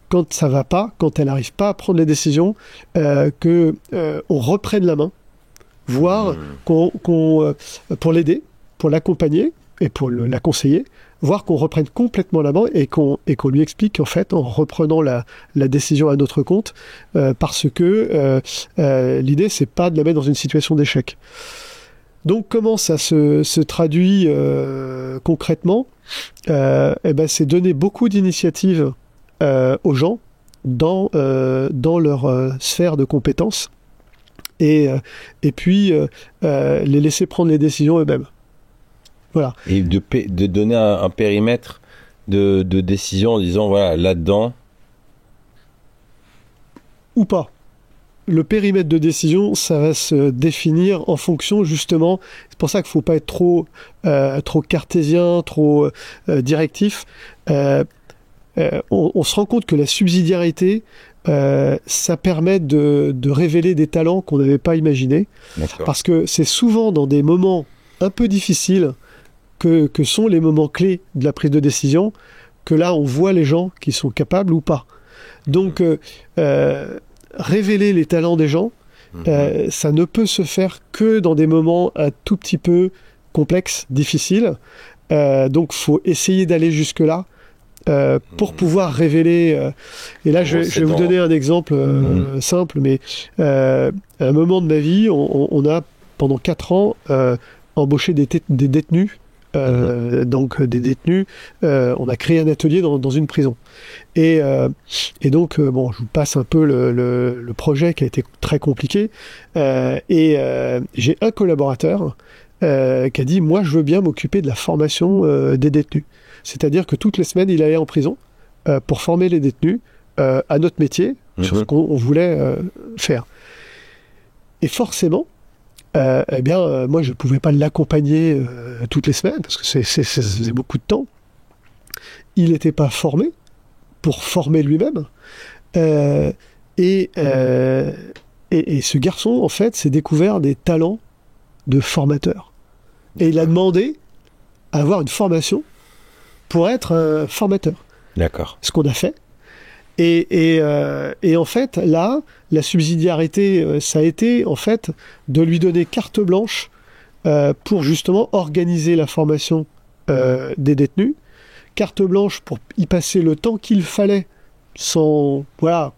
quand ça va pas, quand elle n'arrive pas à prendre les décisions, on reprenne la main, voire pour l'aider, pour l'accompagner et pour la conseiller, voire qu'on reprenne complètement la main et qu'on lui explique en fait en reprenant la décision à notre compte, parce que l'idée c'est pas de la mettre dans une situation d'échec. Donc comment ça se traduit concrètement? C'est donner beaucoup d'initiatives aux gens dans leur sphère de compétences, et puis les laisser prendre les décisions eux-mêmes. Voilà. Et de donner un périmètre de décision en disant voilà, là-dedans. Ou pas. Le périmètre de décision, ça va se définir en fonction, justement, c'est pour ça qu'il ne faut pas être trop cartésien, trop directif. On se rend compte que la subsidiarité, ça permet de révéler des talents qu'on n'avait pas imaginés. D'accord. Parce que c'est souvent dans des moments un peu difficiles que sont les moments clés de la prise de décision, que là on voit les gens qui sont capables ou pas. Donc révéler les talents des gens, ça ne peut se faire que dans des moments un tout petit peu complexes, difficiles. Donc faut essayer d'aller jusque-là pour pouvoir révéler. Et là je vais vous donner un exemple simple, mais à un moment de ma vie, on a pendant 4 ans embauché des détenus. Donc des détenus, on a créé un atelier dans une prison. Et donc, je vous passe un peu le projet qui a été très compliqué. J'ai un collaborateur qui a dit, moi je veux bien m'occuper de la formation des détenus. C'est-à-dire que toutes les semaines, il allait en prison pour former les détenus à notre métier, sur ce qu'on voulait faire. Et forcément, moi je ne pouvais pas l'accompagner toutes les semaines, parce que ça faisait beaucoup de temps. Il n'était pas formé pour former lui-même. Et ce garçon, en fait, s'est découvert des talents de formateur. Et il a demandé à avoir une formation pour être formateur. D'accord. Ce qu'on a fait. Et en fait, là, la subsidiarité, ça a été, en fait, de lui donner carte blanche pour justement organiser la formation des détenus, carte blanche pour y passer le temps qu'il fallait, sans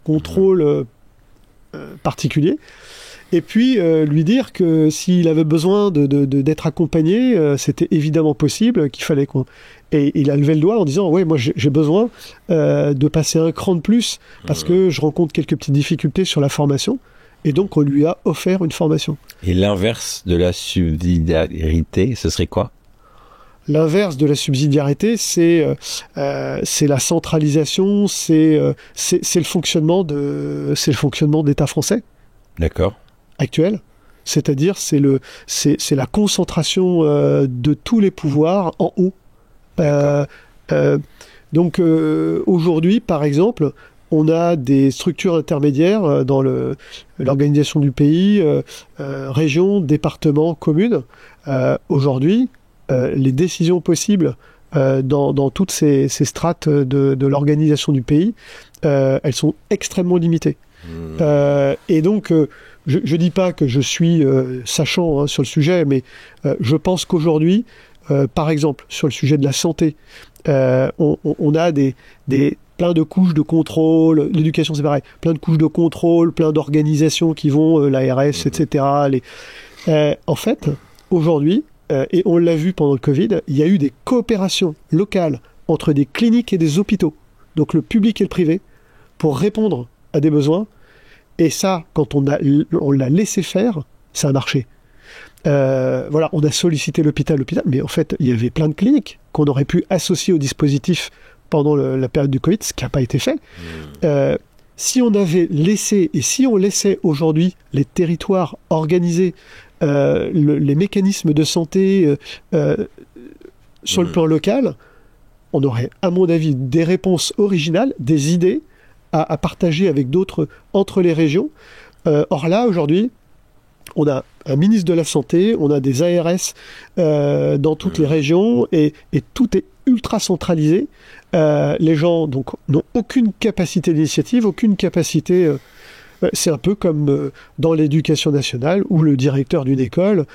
contrôle particulier, et puis lui dire que s'il avait besoin d'être accompagné, c'était évidemment possible, qu'il fallait Et il a levé le doigt en disant « Ouais, moi j'ai besoin de passer un cran de plus parce que je rencontre quelques petites difficultés sur la formation. » Et donc on lui a offert une formation. Et l'inverse de la subsidiarité, ce serait quoi ? L'inverse de la subsidiarité, c'est la centralisation, c'est le fonctionnement d'État français. D'accord. Actuel. C'est-à-dire c'est la concentration de tous les pouvoirs en haut. Donc aujourd'hui, par exemple, on a des structures intermédiaires dans l'organisation du pays, régions, départements, communes. Aujourd'hui, les décisions possibles dans toutes ces strates de l'organisation du pays, elles sont extrêmement limitées. Et donc, je dis pas que je suis sachant sur le sujet, mais je pense qu'aujourd'hui, par exemple, sur le sujet de la santé, on a plein de couches de contrôle. L'éducation, c'est pareil. Plein de couches de contrôle, plein d'organisations qui vont, l'ARS, etc. En fait, aujourd'hui, et on l'a vu pendant le Covid, il y a eu des coopérations locales entre des cliniques et des hôpitaux, donc le public et le privé, pour répondre à des besoins. Et ça, quand on l'a laissé faire, ça a marché. Voilà, on a sollicité l'hôpital, mais en fait, il y avait plein de cliniques qu'on aurait pu associer au dispositif pendant la période du Covid, ce qui n'a pas été fait. Si on avait laissé, et si on laissait aujourd'hui les territoires organiser les mécanismes de santé sur le plan local, on aurait, à mon avis, des réponses originales, des idées à partager avec d'autres entre les régions. Or là, aujourd'hui, on a un ministre de la Santé, on a des ARS dans toutes les régions, et tout est ultra centralisé. Les gens donc n'ont aucune capacité d'initiative, aucune capacité. C'est un peu comme dans l'éducation nationale où le directeur d'une école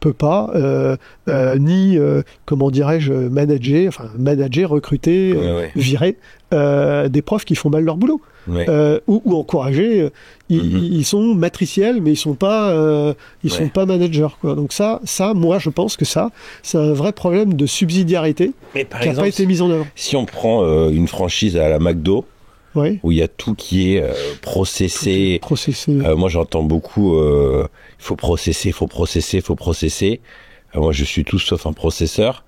peut pas ni comment dirais-je manager, recruter, virer des profs qui font mal leur boulot. Ou encourager. Ils sont matriciels, mais ils sont pas managers, quoi. Donc ça, moi, je pense que c'est un vrai problème de subsidiarité qui n'a pas été mis en œuvre. Si on prend une franchise à la McDo, où il y a tout qui est processé. Moi, j'entends beaucoup, il faut processer. Moi, je suis tout sauf un processeur.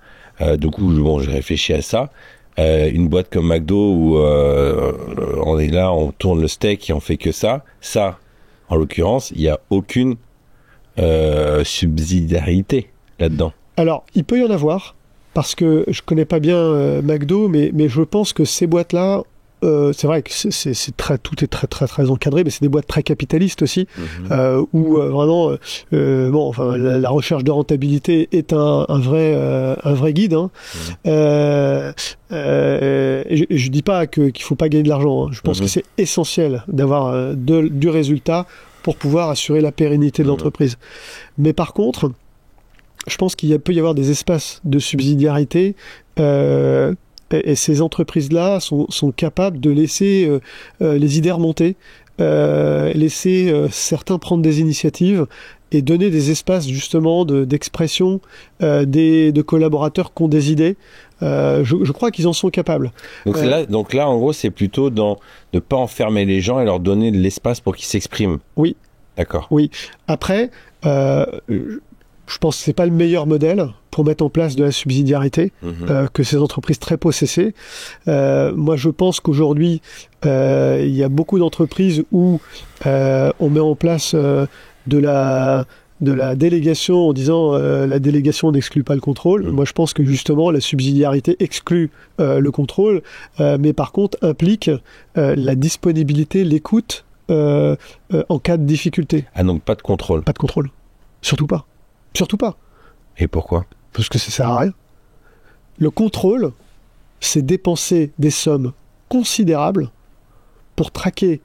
Du coup, j'ai réfléchi à ça. Une boîte comme McDo où on est là, on tourne le steak et on fait que ça. Ça, en l'occurrence, il n'y a aucune subsidiarité là-dedans. Alors, il peut y en avoir, parce que je connais pas bien McDo, mais je pense que ces boîtes-là, c'est vrai que tout est très très très encadré, mais c'est des boîtes très capitalistes aussi, où vraiment, la recherche de rentabilité est un vrai guide. Je dis pas qu'il faut pas gagner de l'argent. Je pense que c'est essentiel d'avoir du résultat pour pouvoir assurer la pérennité de l'entreprise. Mais par contre, je pense peut y avoir des espaces de subsidiarité. Et ces entreprises-là sont capables de laisser les idées remonter, laisser certains prendre des initiatives et donner des espaces justement d'expression de collaborateurs qui ont des idées. Je crois qu'ils en sont capables. Donc là, en gros, c'est plutôt dans ne pas enfermer les gens et leur donner de l'espace pour qu'ils s'expriment. Oui. D'accord. Oui. Après, je pense que c'est pas le meilleur modèle pour mettre en place de la subsidiarité que ces entreprises très possessées. Moi, je pense qu'aujourd'hui, il y a beaucoup d'entreprises où on met en place de la délégation en disant la délégation n'exclut pas le contrôle. Moi, je pense que justement, la subsidiarité exclut le contrôle, mais par contre implique la disponibilité, l'écoute en cas de difficulté. Ah, donc pas de contrôle. Pas de contrôle. Surtout pas. Surtout pas. Et pourquoi ? Parce que ça sert à rien. Le contrôle, c'est dépenser des sommes considérables pour traquer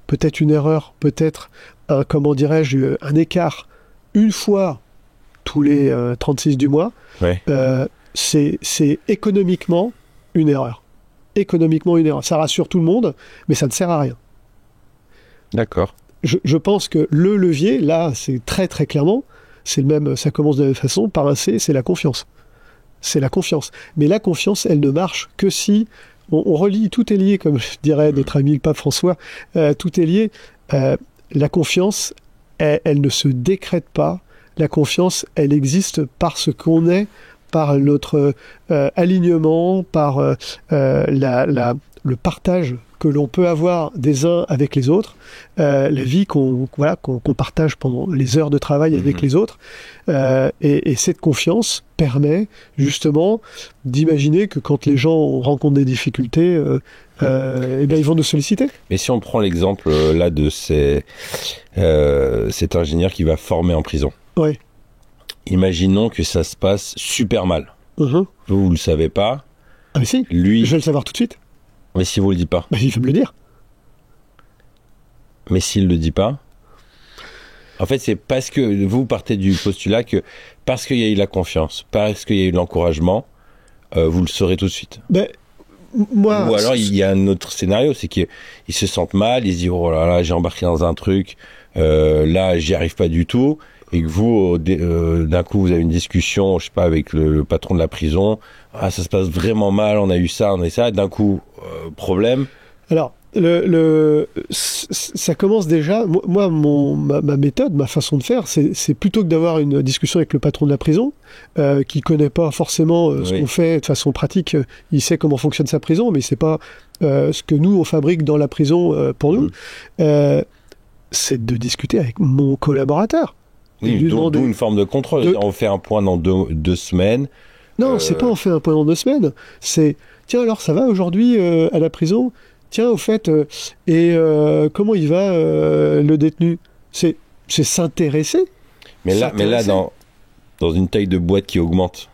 peut-être une erreur, peut-être un écart une fois tous les 36 du mois. C'est économiquement une erreur. Ça rassure tout le monde, mais ça ne sert à rien. D'accord. Je pense que le levier, là, c'est très très clairement, c'est le même, ça commence de la même façon, par un C, c'est la confiance. C'est la confiance. Mais la confiance, elle ne marche que si on relie, tout est lié, comme je dirait notre ami le pape François, tout est lié. La confiance, elle ne se décrète pas. La confiance, elle existe parce qu'on est, par notre alignement, par le partage que l'on peut avoir des uns avec les autres, la vie qu'on partage pendant les heures de travail avec les autres, et cette confiance permet justement d'imaginer que quand les gens rencontrent des difficultés, ils vont nous solliciter. Mais si on prend l'exemple là de cet ingénieur qui va former en prison. Oui. Imaginons que ça se passe super mal. Vous le savez pas. Ah mais si, je vais le savoir tout de suite. Mais si vous le dites pas. Il va me le dire. Mais s'il le dit pas. En fait, c'est parce que vous partez du postulat que parce qu'il y a eu la confiance, parce qu'il y a eu l'encouragement, vous le saurez tout de suite. Moi, ou alors il y a un autre scénario, c'est qu'ils se sentent mal, ils se disent oh là là, j'ai embarqué dans un truc, là j'y arrive pas du tout, et que vous, d'un coup, vous avez une discussion, je sais pas, avec le patron de la prison, ça se passe vraiment mal, on a eu ça, et d'un coup, problème. Alors, ça commence déjà. Moi, ma méthode, ma façon de faire, c'est plutôt que d'avoir une discussion avec le patron de la prison, qui connaît pas forcément ce qu'on fait de façon pratique. Il sait comment fonctionne sa prison, mais c'est pas ce que nous on fabrique dans la prison pour nous. C'est de discuter avec mon collaborateur. Oui, d'où une forme de contrôle. On fait un point dans deux semaines. Non, c'est pas on fait un point dans 2 semaines. C'est tiens alors ça va aujourd'hui à la prison. Tiens, au fait, comment il va le détenu? C'est s'intéresser. Mais là, dans une taille de boîte qui augmente,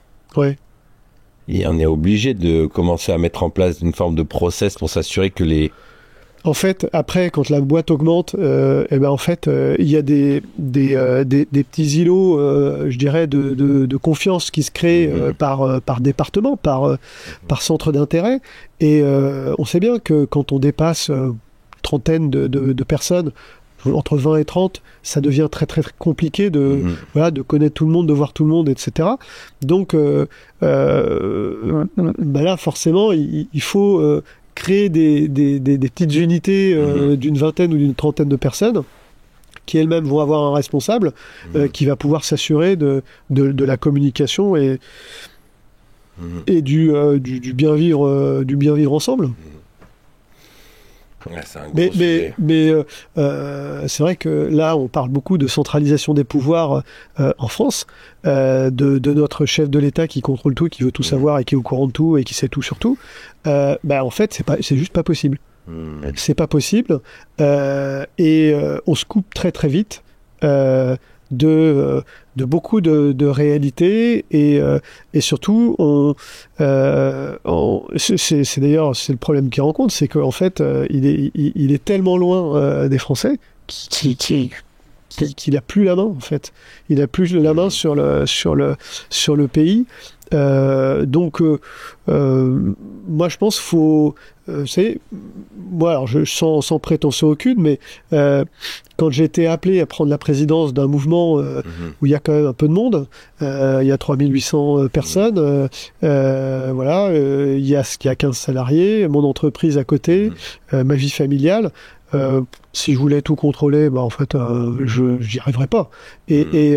et on est obligé de commencer à mettre en place une forme de process pour s'assurer que les... En fait, après, quand la boîte augmente, en fait, il y a des petits îlots, je dirais, de confiance qui se créent par département, par centre d'intérêt. Et on sait bien que quand on dépasse trentaine de personnes, entre 20 et 30, ça devient très très, très compliqué de connaître tout le monde, de voir tout le monde, etc. Donc là, forcément, il faut créer des petites unités d'une vingtaine ou d'une trentaine de personnes qui elles-mêmes vont avoir un responsable qui va pouvoir s'assurer de la communication et du bien vivre ensemble. Ouais, c'est un gros sujet. Mais c'est vrai que là, on parle beaucoup de centralisation des pouvoirs en France, de notre chef de l'État qui contrôle tout, qui veut tout savoir et qui est au courant de tout et qui sait tout sur tout. En fait, c'est juste pas possible. C'est pas possible. Et on se coupe très très vite de beaucoup de réalités et surtout c'est d'ailleurs c'est le problème qu'il rencontre, c'est qu'en fait il est tellement loin des Français qu'il a plus la main en fait. Il a plus la main sur le pays. Donc moi je pense faut moi alors sans prétention aucune, mais quand j'ai été appelé à prendre la présidence d'un mouvement où il y a quand même un peu de monde, il y a 3800 personnes, il y a 15 salariés, mon entreprise à côté, ma vie familiale. Si je voulais tout contrôler, en fait, j'y arriverais pas. Et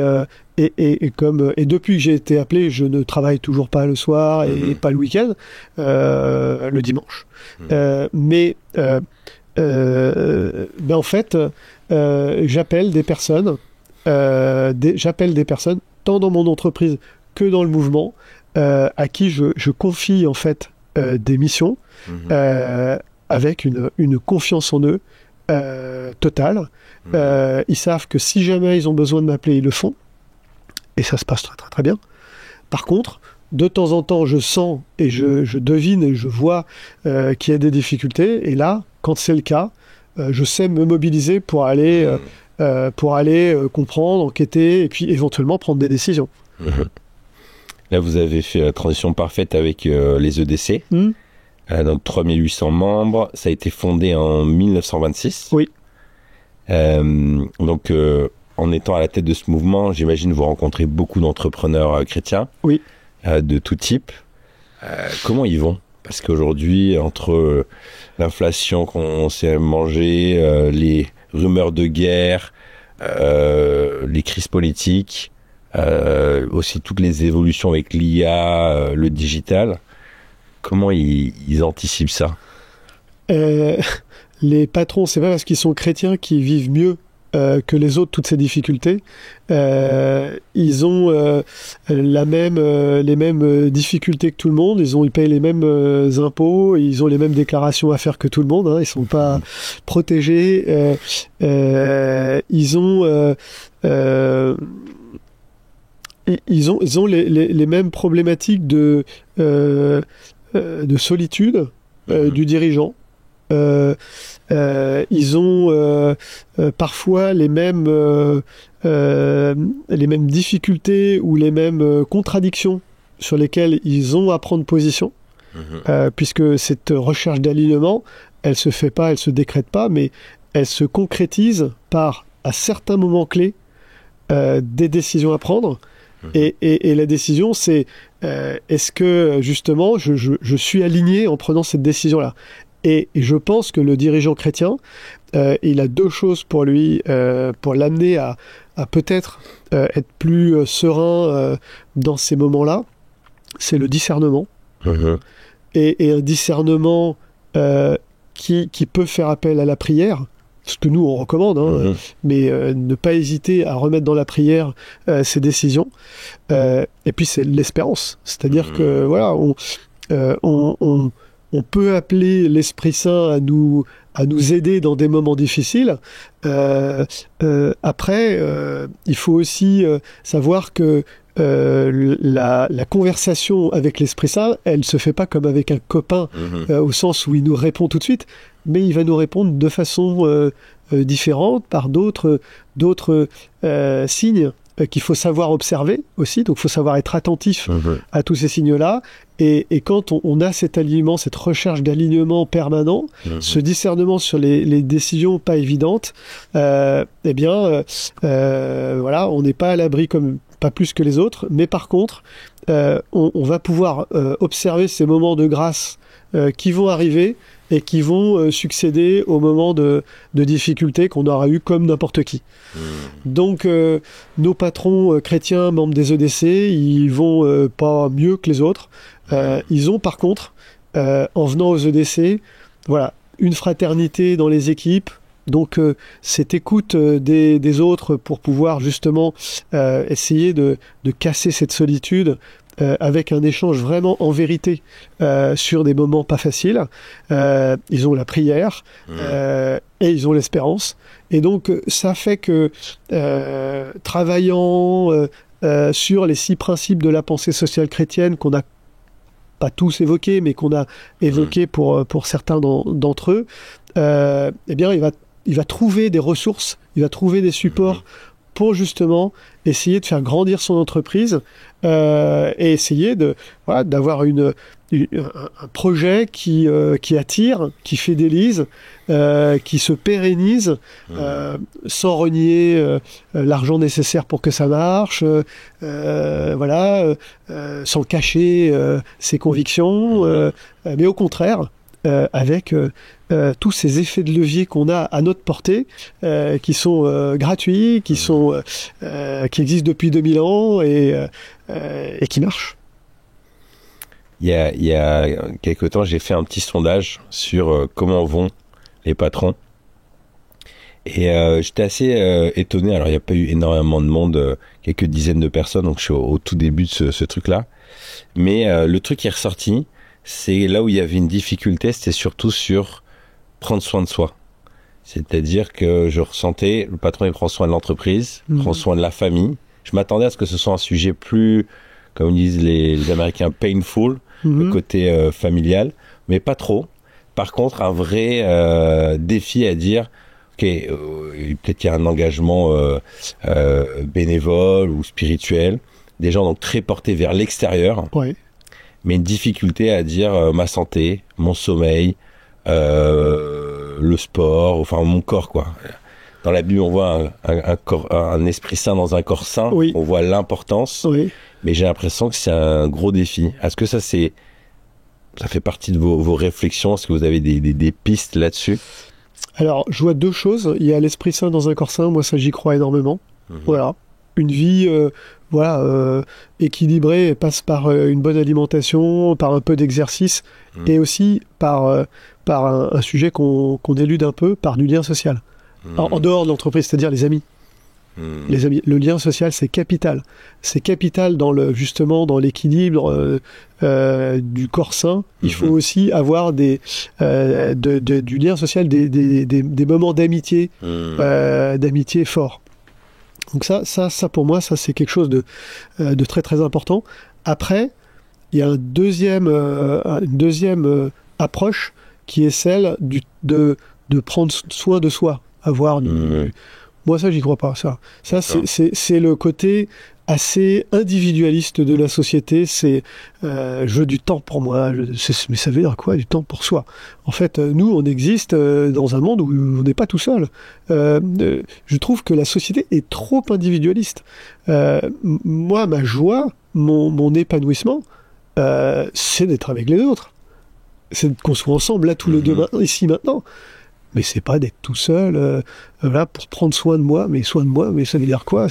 depuis que j'ai été appelé, je ne travaille toujours pas le soir et pas le week-end, le dimanche. En fait, j'appelle des personnes, tant dans mon entreprise que dans le mouvement, à qui je confie en fait des missions avec une confiance en eux totale. Ils savent que si jamais ils ont besoin de m'appeler, ils le font. Et ça se passe très très très bien. Par contre, de temps en temps, je sens et je devine et je vois qu'il y a des difficultés. Et là, quand c'est le cas, je sais me mobiliser pour aller comprendre, enquêter et puis éventuellement prendre des décisions. Là, vous avez fait la transition parfaite avec les EDC. Donc 3800 membres. Ça a été fondé en 1926. Oui. Donc, en étant à la tête de ce mouvement, j'imagine vous rencontrez beaucoup d'entrepreneurs chrétiens. Oui. De tout type. Comment ils vont? Parce qu'aujourd'hui, entre l'inflation qu'on s'est mangée, les rumeurs de guerre, les crises politiques, aussi toutes les évolutions avec l'IA, le digital, comment ils anticipent ça? Les patrons, c'est pas parce qu'ils sont chrétiens qu'ils vivent mieux que les autres toutes ces difficultés. Ils ont les mêmes difficultés que tout le monde. Ils payent les mêmes impôts. Ils ont les mêmes déclarations à faire que tout le monde. Ils sont pas protégés. Ils ont les mêmes problématiques de solitude du dirigeant. Ils ont parfois les mêmes difficultés ou les mêmes contradictions sur lesquelles ils ont à prendre position, puisque cette recherche d'alignement, elle se fait pas, elle se décrète pas, mais elle se concrétise par, à certains moments clés, des décisions à prendre. Et la décision, c'est est-ce que justement je suis aligné en prenant cette décision-là. Et je pense que le dirigeant chrétien, il a deux choses pour lui, pour l'amener à peut-être être plus serein dans ces moments-là. C'est le discernement. Et un discernement qui peut faire appel à la prière, ce que nous on recommande, mais ne pas hésiter à remettre dans la prière ses décisions. Et puis c'est l'espérance, c'est-à-dire que voilà, on peut appeler l'Esprit Saint à nous aider dans des moments difficiles. Après, il faut aussi savoir que la conversation avec l'Esprit Saint, elle se fait pas comme avec un copain, au sens où il nous répond tout de suite, mais il va nous répondre de façon différente, par d'autres signes qu'il faut savoir observer aussi, donc il faut savoir être attentif à tous ces signes-là, et quand on a cet alignement, cette recherche d'alignement permanent, ce discernement sur les décisions pas évidentes, voilà, on n'est pas à l'abri pas plus que les autres, mais par contre, on va pouvoir observer ces moments de grâce qui vont arriver et qui vont succéder aux moments de difficulté qu'on aura eu comme n'importe qui. Donc, nos patrons chrétiens, membres des EDC, ils vont pas mieux que les autres. Ils ont par contre, en venant aux EDC, voilà, une fraternité dans les équipes. Donc, cette écoute des autres pour pouvoir justement essayer de casser cette solitude avec un échange vraiment en vérité sur des moments pas faciles. Ils ont la prière et ils ont l'espérance. Et donc, ça fait que travaillant sur les 6 principes de la pensée sociale chrétienne qu'on a pas tous évoqués, mais qu'on a évoqués pour certains d'entre eux, eh bien, il va trouver des ressources, il va trouver des supports pour justement essayer de faire grandir son entreprise et essayer d'avoir un projet qui attire, qui fidélise, qui se pérennise sans renier l'argent nécessaire pour que ça marche, sans cacher ses convictions, mais au contraire, avec tous ces effets de levier qu'on a à notre portée, qui sont gratuits, qui existent depuis 2000 ans et qui marchent. Il y a quelque temps, j'ai fait un petit sondage sur comment vont les patrons. Et j'étais assez étonné. Alors, il n'y a pas eu énormément de monde, quelques dizaines de personnes, donc je suis au tout début de ce truc-là. Mais le truc qui est ressorti, c'est là où il y avait une difficulté, c'était surtout sur prendre soin de soi. C'est-à-dire que je ressentais, le patron il prend soin de l'entreprise, prend soin de la famille. Je m'attendais à ce que ce soit un sujet plus, comme disent les Américains, painful, le côté familial, mais pas trop. Par contre, un vrai défi à dire, ok, peut-être qu'il y a un engagement bénévole ou spirituel, des gens donc très portés vers l'extérieur. Ouais. Mais une difficulté à dire ma santé, mon sommeil, le sport, enfin mon corps, quoi. Dans la Bible, on voit un esprit saint dans un corps sain. Oui. On voit l'importance. Oui. Mais j'ai l'impression que c'est un gros défi. Est-ce que ça fait partie de vos réflexions? Est-ce que vous avez des pistes là-dessus? Alors, je vois 2 choses. Il y a l'esprit saint dans un corps sain. Moi, ça, j'y crois énormément. Voilà. Une vie équilibrée passe par une bonne alimentation, par un peu d'exercice et aussi par un sujet qu'on élude un peu, par du lien social. En dehors de l'entreprise, c'est-à-dire les amis. Les amis. Le lien social, c'est capital. C'est capital dans l'équilibre du corps sain. Il faut aussi avoir du lien social, des moments d'amitié, d'amitié forts. Donc ça pour moi, ça c'est quelque chose de très très important. Après, il y a une deuxième approche qui est celle de prendre soin de soi, avoir Moi, ça, j'y crois pas. Ça c'est le côté assez individualiste de la société. C'est je veux du temps pour moi. Mais ça veut dire quoi, du temps pour soi? En fait, nous, on existe dans un monde où on n'est pas tout seul. Je trouve que la société est trop individualiste. Moi, ma joie, mon épanouissement, c'est d'être avec les autres. C'est qu'on soit ensemble là tous les deux ici maintenant. Mais c'est pas d'être tout seul là pour prendre soin de moi. Mais ça veut dire quoi?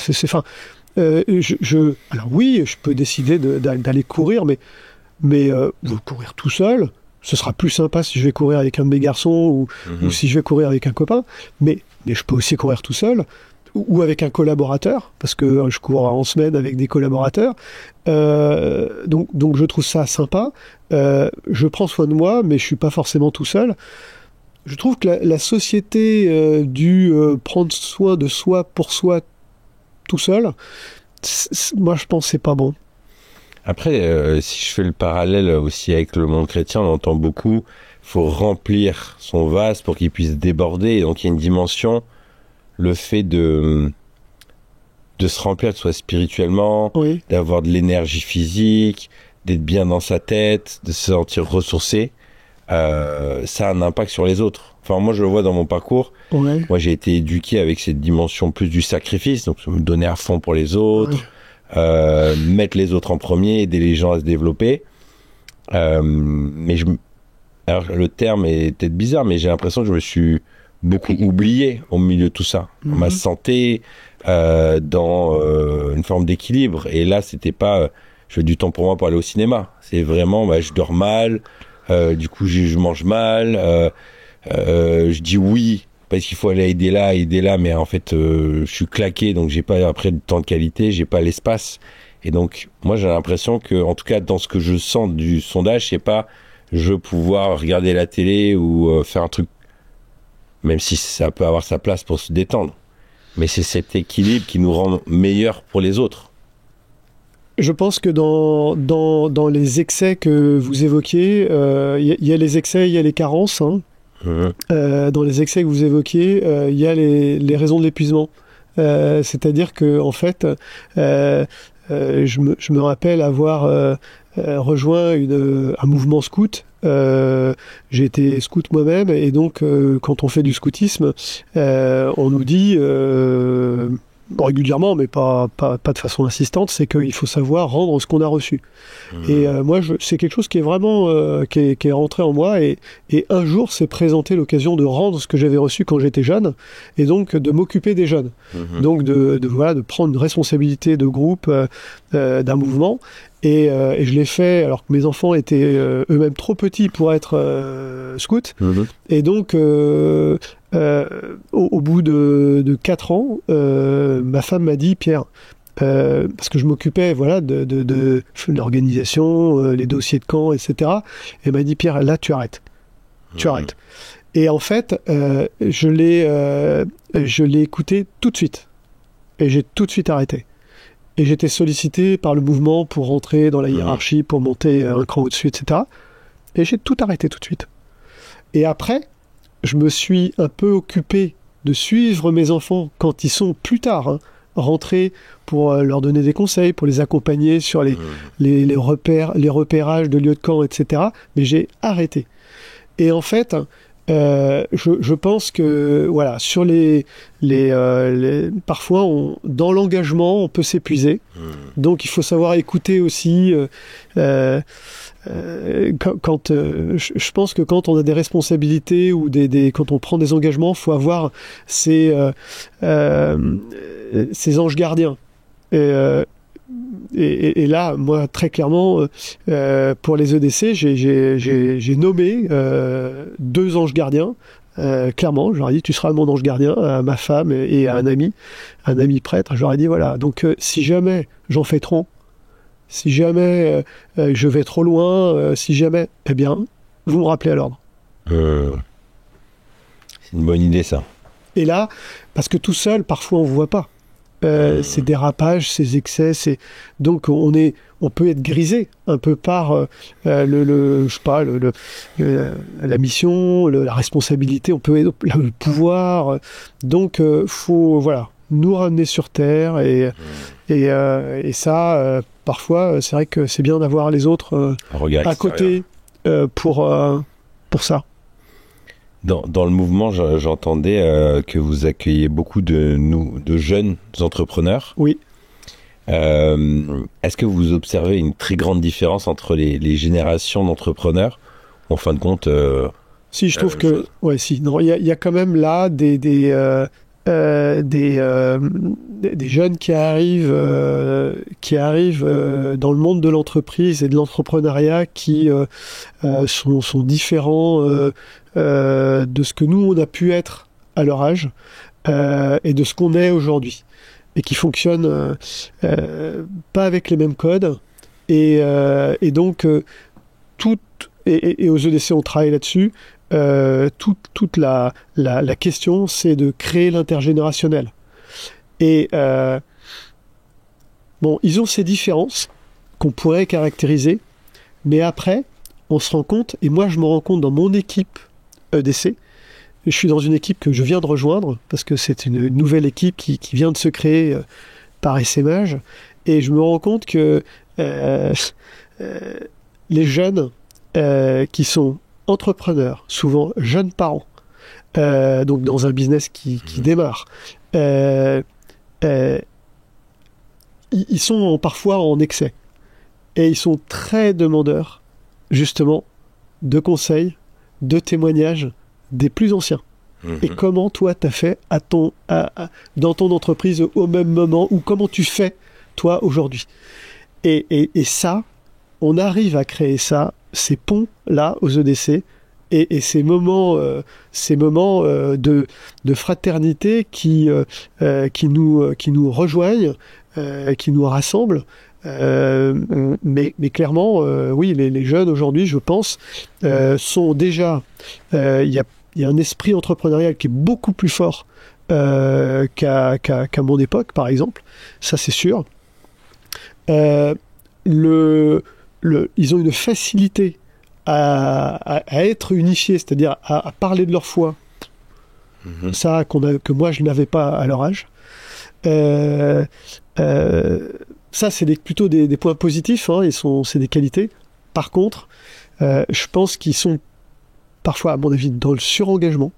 Alors oui, je peux décider d'aller courir, mais courir tout seul, ce sera plus sympa si je vais courir avec un de mes garçons ou si je vais courir avec un copain. Mais je peux aussi courir tout seul ou avec un collaborateur, parce que je cours en semaine avec des collaborateurs. Donc je trouve ça sympa. Je prends soin de moi, mais je suis pas forcément tout seul. Je trouve que la société du prendre soin de soi pour soi tout seul, moi je pense que c'est pas bon. Après, si je fais le parallèle aussi avec le monde chrétien, on entend beaucoup, faut remplir son vase pour qu'il puisse déborder. Et donc il y a une dimension, le fait de se remplir, soit spirituellement, oui, d'avoir de l'énergie physique, d'être bien dans sa tête, de se sentir ressourcé, ça a un impact sur les autres. Enfin, moi, je le vois dans mon parcours. Ouais. Moi, j'ai été éduqué avec cette dimension plus du sacrifice, donc me donner à fond pour les autres, mettre les autres en premier, aider les gens à se développer. Mais alors, le terme est peut-être bizarre, mais j'ai l'impression que je me suis beaucoup oublié au milieu de tout ça. Ma santé, dans une forme d'équilibre. Et là, c'était pas je fais du temps pour moi pour aller au cinéma. C'est vraiment, je dors mal, du coup, je mange mal, je dis oui parce qu'il faut aller aider là, mais en fait, je suis claqué, donc j'ai pas après de temps de qualité, j'ai pas l'espace. Et donc, moi, j'ai l'impression que, en tout cas, dans ce que je sens du sondage, c'est pas je veux pouvoir regarder la télé ou faire un truc, même si ça peut avoir sa place pour se détendre. Mais c'est cet équilibre qui nous rend meilleurs pour les autres. Je pense que dans les excès que vous évoquiez, il y a les excès, il y a les carences. Hein. Dans les excès que vous évoquiez, il y a les raisons de l'épuisement. C'est-à-dire que en fait, je me rappelle avoir rejoint un mouvement scout. J'ai été scout moi-même, et donc quand on fait du scoutisme, on nous dit régulièrement, mais pas de façon insistante, c'est qu'il faut savoir rendre ce qu'on a reçu. Et moi, c'est quelque chose qui est vraiment qui est rentré en moi, et un jour s'est présenté l'occasion de rendre ce que j'avais reçu quand j'étais jeune, et donc de m'occuper des jeunes. Donc de prendre une responsabilité de groupe, d'un mouvement. Et je l'ai fait alors que mes enfants étaient eux-mêmes trop petits pour être scouts. Et donc, au bout de 4 ans, ma femme m'a dit, Pierre, parce que je m'occupais de l'organisation, les dossiers de camp, etc. Elle m'a dit, Pierre, là, tu arrêtes. Tu arrêtes. Et en fait, je l'ai écouté tout de suite. Et j'ai tout de suite arrêté. Et j'étais sollicité par le mouvement pour rentrer dans la hiérarchie, pour monter un cran au-dessus, etc. Et j'ai tout arrêté tout de suite. Et après, je me suis un peu occupé de suivre mes enfants quand ils sont plus tard rentrés, pour leur donner des conseils, pour les accompagner sur les repérages de lieux de camp, etc. Mais j'ai arrêté. Et en fait, je pense que voilà, sur parfois dans l'engagement on peut s'épuiser, donc il faut savoir écouter aussi. Je pense que quand on a des responsabilités ou quand on prend des engagements, faut avoir ces anges gardiens. Et là, moi, très clairement, pour les EDC, j'ai nommé 2 anges gardiens. Clairement, je leur ai dit, tu seras mon ange gardien, à ma femme et à un ami prêtre. Je leur ai dit, voilà, donc si jamais j'en fais trop, si jamais je vais trop loin, si jamais, eh bien, vous me rappelez à l'ordre. C'est une bonne idée, ça. Et là, parce que tout seul, parfois, on ne voit pas. Ces dérapages, ces excès, donc on est on peut être grisé un peu par je sais pas, la mission, la responsabilité, on peut être le pouvoir. Donc, faut nous ramener sur terre et ça, parfois, c'est vrai que c'est bien d'avoir les autres à côté pour ça. Dans le mouvement, j'entendais que vous accueillez beaucoup de jeunes entrepreneurs. Oui. Est-ce que vous observez une très grande différence entre les générations d'entrepreneurs? En fin de compte, si, je trouve que non, il y a quand même là des jeunes qui arrivent dans le monde de l'entreprise et de l'entrepreneuriat qui sont différents de ce que nous on a pu être à leur âge et de ce qu'on est aujourd'hui, et qui fonctionnent pas avec les mêmes codes, et donc et aux EDC on travaille là-dessus. Toute la question, c'est de créer l'intergénérationnel. Et ils ont ces différences qu'on pourrait caractériser, mais après, on se rend compte, et moi je me rends compte dans mon équipe EDC, je suis dans une équipe que je viens de rejoindre, parce que c'est une nouvelle équipe qui vient de se créer par SMH, et je me rends compte que les jeunes qui sont entrepreneurs, souvent jeunes parents, donc dans un business qui démarre, ils sont parfois en excès, et ils sont très demandeurs justement de conseils, de témoignages des plus anciens. Et comment toi t'as fait dans ton entreprise au même moment, ou comment tu fais toi aujourd'hui, et ça, on arrive à créer ça, ces ponts là aux EDC, et ces moments de fraternité qui nous rejoignent, qui nous rassemblent. Mais clairement, oui, les jeunes aujourd'hui, je pense, sont déjà, il y a un esprit entrepreneurial qui est beaucoup plus fort qu'à mon époque, par exemple. Ça, c'est sûr. Ils ont une facilité à être unifiés, c'est-à-dire à parler de leur foi. Ça, que moi, je n'avais pas à leur âge. Ça, c'est plutôt des points positifs, hein, c'est des qualités. Par contre, je pense qu'ils sont parfois, à mon avis, dans le surengagement,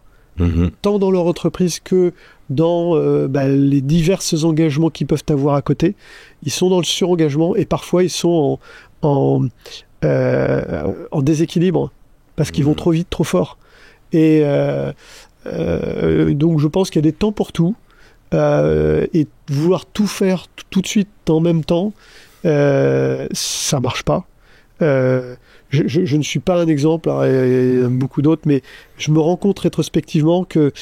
tant dans leur entreprise que dans les divers engagements qu'ils peuvent avoir à côté. Ils sont dans le surengagement, et parfois ils sont en déséquilibre, parce qu'ils vont trop vite, trop fort. Et donc je pense qu'il y a des temps pour tout, et vouloir tout faire tout de suite en même temps, ça marche pas. Je ne suis pas un exemple, hein, et beaucoup d'autres, mais je me rends compte rétrospectivement que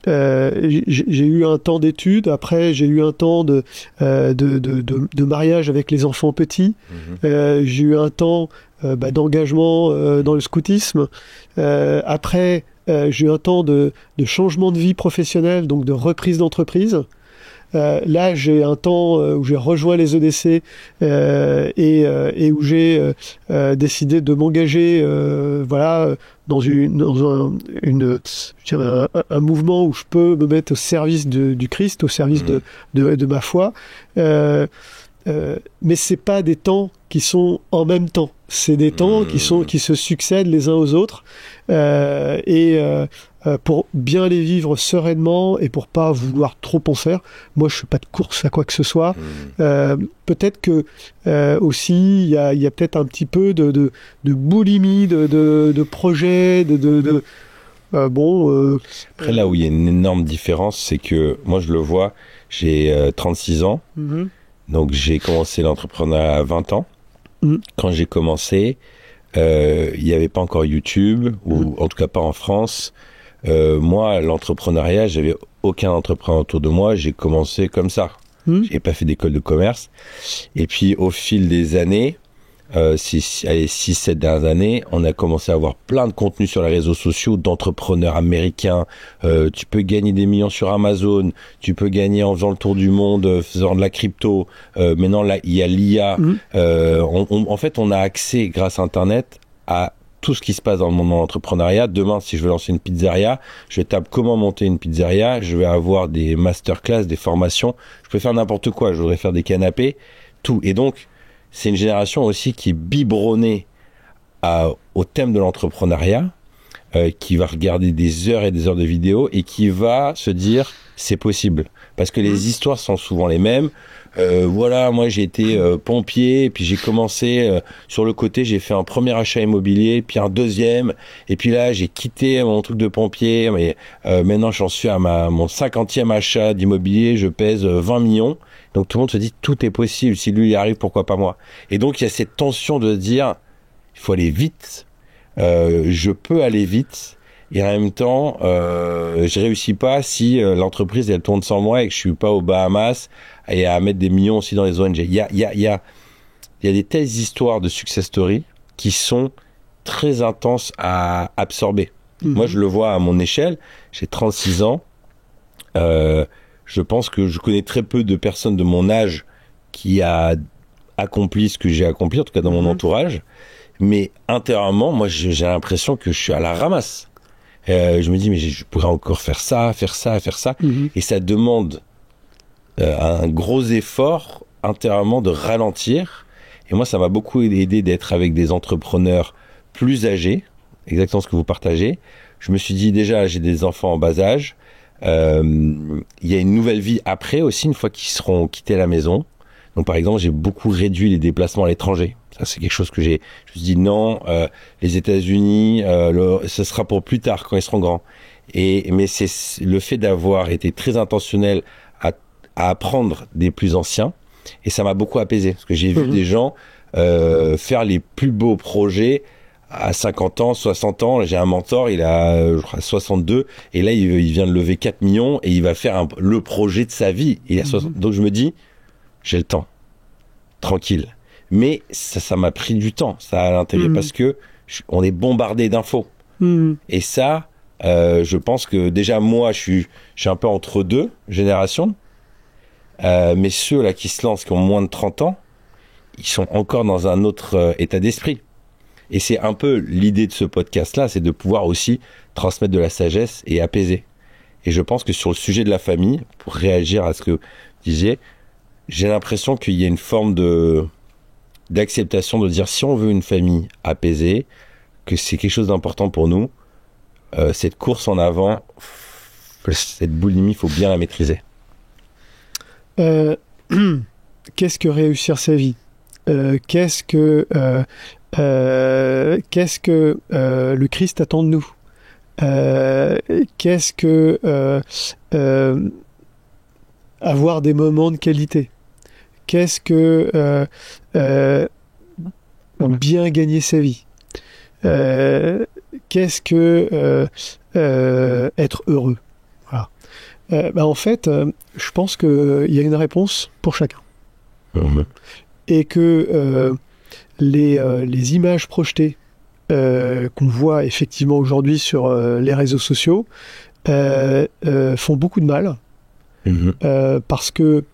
j'ai eu un temps d'études, après j'ai eu un temps de mariage avec les enfants petits, j'ai eu un temps d'engagement dans le scoutisme, après j'ai eu un temps de changement de vie professionnelle, donc de reprise d'entreprise. Là, j'ai un temps où j'ai rejoint les EDC et où j'ai décidé de m'engager, dans un mouvement où je peux me mettre au service du Christ, au service de ma foi. Mais c'est pas des temps qui sont en même temps. C'est des temps qui se succèdent les uns aux autres, pour bien les vivre sereinement et pour pas vouloir trop en faire. Moi, je fais pas de course à quoi que ce soit. Peut-être que aussi il y a peut-être un petit peu de boulimie de projets, Après, là où il y a une énorme différence, c'est que moi je le vois, j'ai 36 ans, donc j'ai commencé l'entrepreneuriat à 20 ans. Quand j'ai commencé, il n'y avait pas encore YouTube, ou en tout cas pas en France. Moi, l'entrepreneuriat, j'avais aucun entrepreneur autour de moi. J'ai commencé comme ça. J'ai pas fait d'école de commerce. Et puis, au fil des années, ces 6-7 dernières années, on a commencé à avoir plein de contenus sur les réseaux sociaux d'entrepreneurs américains. Tu peux gagner des millions sur Amazon, tu peux gagner en faisant le tour du monde, faisant de la crypto. Maintenant, là, il y a l'IA. En fait, on a accès, grâce à Internet, à tout ce qui se passe dans le monde de l'entrepreneuriat. Demain, si je veux lancer une pizzeria, je tape comment monter une pizzeria, je vais avoir des masterclass, des formations. Je peux faire n'importe quoi. Je voudrais faire des canapés, tout. Et donc, c'est une génération aussi qui est biberonnée au thème de l'entrepreneuriat, qui va regarder des heures et des heures de vidéos et qui va se dire c'est possible. Parce que les histoires sont souvent les mêmes. Voilà, moi j'ai été pompier, puis j'ai commencé sur le côté, j'ai fait un premier achat immobilier, puis un deuxième, et puis là j'ai quitté mon truc de pompier, mais maintenant j'en suis à mon 50e achat d'immobilier, je pèse 20 millions. Donc tout le monde se dit tout est possible, si lui y arrive, pourquoi pas moi. Et donc il y a cette tension de dire il faut aller vite, je peux aller vite, et en même temps je réussis pas si l'entreprise elle tourne sans moi et que je suis pas aux Bahamas et à mettre des millions aussi dans les ONG. Il y a des telles histoires de success story qui sont très intenses à absorber. Moi je le vois à mon échelle, j'ai 36 ans, je pense que je connais très peu de personnes de mon âge qui a accompli ce que j'ai accompli, en tout cas dans mon entourage. Mais intérieurement, moi, j'ai l'impression que je suis à la ramasse. Je me dis, mais je pourrais encore faire ça. Et ça demande un gros effort intérieurement de ralentir. Et moi, ça m'a beaucoup aidé d'être avec des entrepreneurs plus âgés, exactement ce que vous partagez. Je me suis dit, déjà, j'ai des enfants en bas âge. Il y a une nouvelle vie après aussi, une fois qu'ils seront quittés la maison. Donc par exemple, j'ai beaucoup réduit les déplacements à l'étranger. Ça, c'est quelque chose que je me suis dit non, les États-Unis, ce sera pour plus tard quand ils seront grands. Mais c'est le fait d'avoir été très intentionnel à apprendre des plus anciens, et ça m'a beaucoup apaisé parce que j'ai vu des gens faire les plus beaux projets à 50 ans, 60 ans. J'ai un mentor, il a je crois 62, et là il vient de lever 4 millions et il va faire le projet de sa vie. Il a 60. Donc je me dis, j'ai le temps, tranquille. Mais ça m'a pris du temps, ça a l'intérêt, parce que on est bombardé d'infos. Et ça, je pense que déjà moi, je suis un peu entre deux générations. Mais ceux là qui se lancent, qui ont moins de 30 ans, ils sont encore dans un autre état d'esprit. Et c'est un peu l'idée de ce podcast-là, c'est de pouvoir aussi transmettre de la sagesse et apaiser. Et je pense que sur le sujet de la famille, pour réagir à ce que vous disiez, j'ai l'impression qu'il y a une forme d'acceptation de dire si on veut une famille apaisée, que c'est quelque chose d'important pour nous, cette course en avant, cette boulimie, il faut bien la maîtriser. Qu'est-ce que réussir sa vie ? Qu'est-ce que le Christ attend de nous ? Qu'est-ce que avoir des moments de qualité ? Qu'est-ce que bien gagner sa vie ? Qu'est-ce que être heureux ? Voilà. En fait, je pense qu'il y a une réponse pour chacun. Et que les images projetées qu'on voit effectivement aujourd'hui sur les réseaux sociaux font beaucoup de mal. Parce que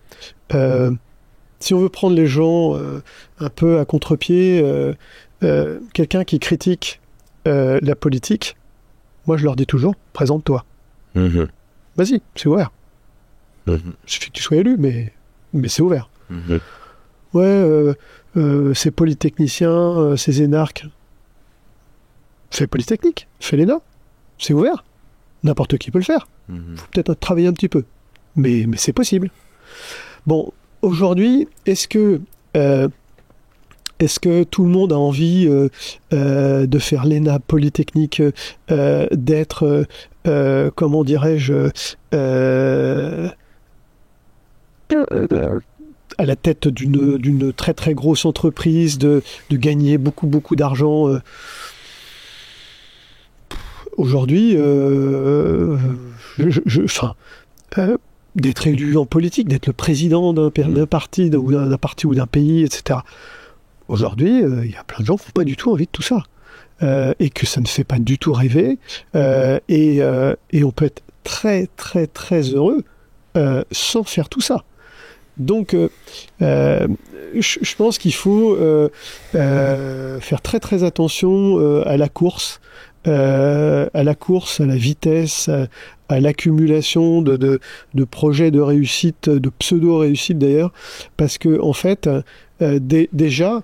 si on veut prendre les gens un peu à contre-pied, quelqu'un qui critique la politique, moi je leur dis toujours, présente-toi. Vas-y, c'est ouvert. Il suffit que tu sois élu, mais c'est ouvert. Ouais, ces polytechniciens, ces énarques, fais Polytechnique, fais l'ENA, c'est ouvert. N'importe qui peut le faire. Faut peut-être travailler un petit peu, mais c'est possible. Bon, aujourd'hui, est-ce que tout le monde a envie de faire l'ENA, Polytechnique, d'être, comment dirais-je, à la tête d'une très très grosse entreprise, de gagner beaucoup d'argent. Aujourd'hui, d'être élu en politique, d'être le président d'un parti ou d'un pays, etc. aujourd'hui, il y a plein de gens qui n'ont pas du tout envie de tout ça. Et que ça ne fait pas du tout rêver. Et on peut être très, très, très heureux sans faire tout ça. Donc, je pense qu'il faut faire très, très attention à la course, à la vitesse, à l'accumulation de projets de réussite, de pseudo-réussite d'ailleurs, parce que en fait, déjà,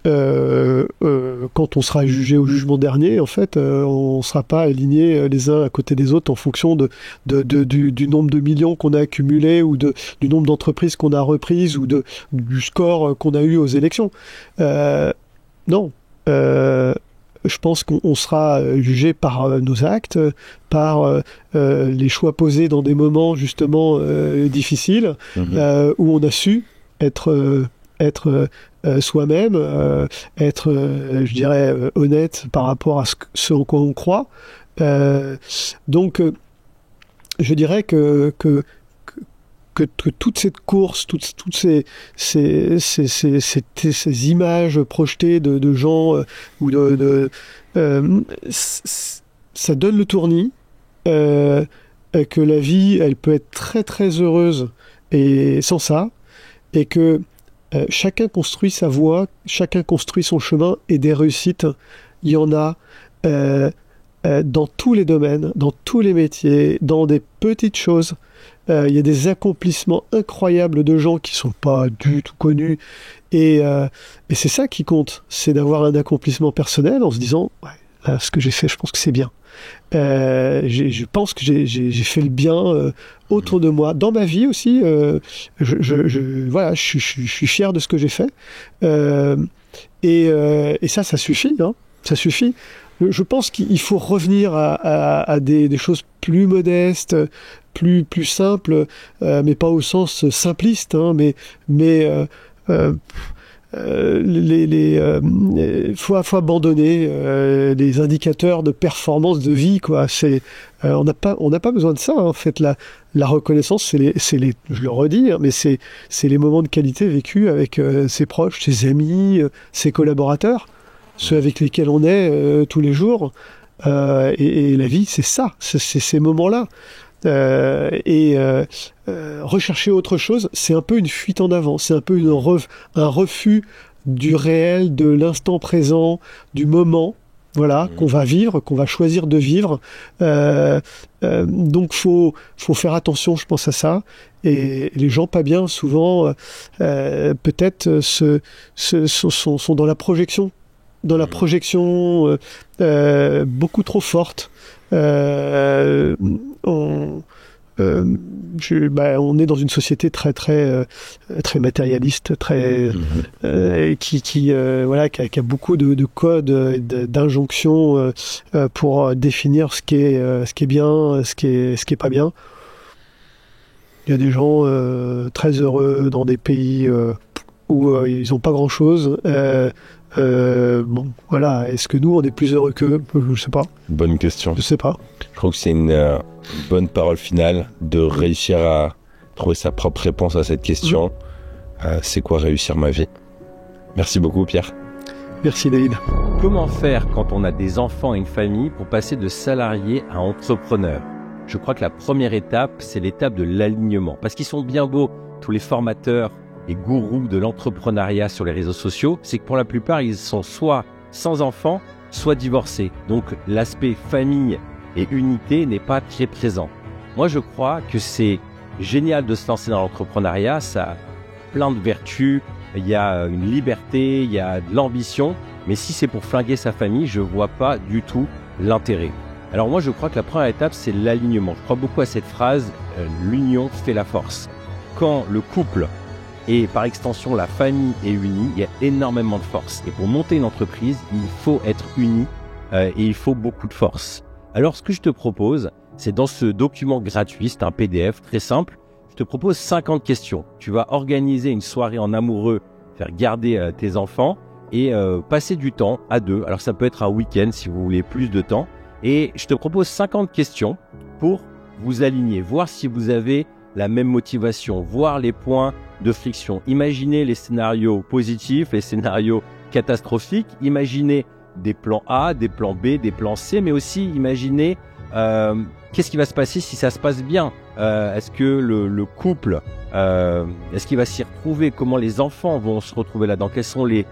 quand on sera jugé au jugement dernier, en fait, on ne sera pas alignés les uns à côté des autres en fonction du nombre de millions qu'on a accumulés ou du nombre d'entreprises qu'on a reprises ou du score qu'on a eu aux élections. Non. Je pense qu'on sera jugé par nos actes, par les choix posés dans des moments justement difficiles, où on a su être soi-même, être, je dirais, honnête par rapport à ce en quoi on croit. Donc, je dirais que toute cette course, toutes ces images projetées de gens ça donne le tournis, que la vie, elle peut être très très heureuse et sans ça, et que chacun construit sa voie, chacun construit son chemin, et des réussites, il y en a dans tous les domaines, dans tous les métiers, dans des petites choses. Il y a des accomplissements incroyables de gens qui sont pas du tout connus, et c'est ça qui compte, c'est d'avoir un accomplissement personnel en se disant ouais, là, ce que j'ai fait, je pense que c'est bien. Je pense que j'ai fait le bien autour de moi, dans ma vie aussi. Voilà, je suis fier de ce que j'ai fait, et ça suffit, hein, ça suffit. Je pense qu'il faut revenir à des choses plus modestes, plus simples, mais pas au sens simpliste, hein, mais faut abandonner les indicateurs de performance de vie, quoi. On n'a pas besoin de ça, hein. En fait, la reconnaissance, je le redis, hein, mais c'est les moments de qualité vécus avec ses proches, ses amis, ses collaborateurs, ceux avec lesquels on est tous les jours. Et la vie, c'est ça, c'est ces moments-là. Rechercher autre chose, c'est un peu une fuite en avant, c'est un peu un refus du réel, de l'instant présent, du moment, voilà, qu'on va vivre, qu'on va choisir de vivre. Donc faut faire attention, je pense, à ça. Et les gens pas bien, souvent, peut-être sont dans la projection. Beaucoup trop forte. On est dans une société très très très matérialiste, très qui a beaucoup de codes, d'injonctions pour définir ce qui est bien, ce qui est pas bien. Il y a des gens très heureux dans des pays où ils n'ont pas grand-chose. Bon, voilà. Est-ce que nous, on est plus heureux qu'eux ? Je sais pas. Bonne question. Je sais pas. Je trouve que c'est une bonne parole finale de réussir à trouver sa propre réponse à cette question. C'est quoi réussir ma vie ? Merci beaucoup, Pierre. Merci, David. Comment faire quand on a des enfants et une famille pour passer de salarié à entrepreneur ? Je crois que la première étape, c'est l'étape de l'alignement. Parce qu'ils sont bien beaux, tous les formateurs et gourous de l'entrepreneuriat sur les réseaux sociaux, c'est que pour la plupart, ils sont soit sans enfants, soit divorcés. Donc l'aspect famille et unité n'est pas très présent. Moi, je crois que c'est génial de se lancer dans l'entrepreneuriat, ça a plein de vertus, il y a une liberté, il y a de l'ambition, mais si c'est pour flinguer sa famille, je vois pas du tout l'intérêt. Alors moi, je crois que la première étape, c'est l'alignement. Je crois beaucoup à cette phrase, l'union fait la force. Quand le couple et par extension la famille est unie, il y a énormément de force. Et pour monter une entreprise, il faut être uni et il faut beaucoup de force. Alors ce que je te propose, c'est dans ce document gratuit, c'est un PDF très simple, je te propose 50 questions. Tu vas organiser une soirée en amoureux, faire garder tes enfants et passer du temps à deux. Alors ça peut être un week-end si vous voulez plus de temps. Et je te propose 50 questions pour vous aligner, voir si vous avez la même motivation, voir les points de friction. Imaginez les scénarios positifs, les scénarios catastrophiques. Imaginez des plans A, des plans B, des plans C, mais aussi imaginez qu'est-ce qui va se passer si ça se passe bien. Est-ce que le couple, est-ce qu'il va s'y retrouver? Comment les enfants vont se retrouver là-dedans? Quels sont les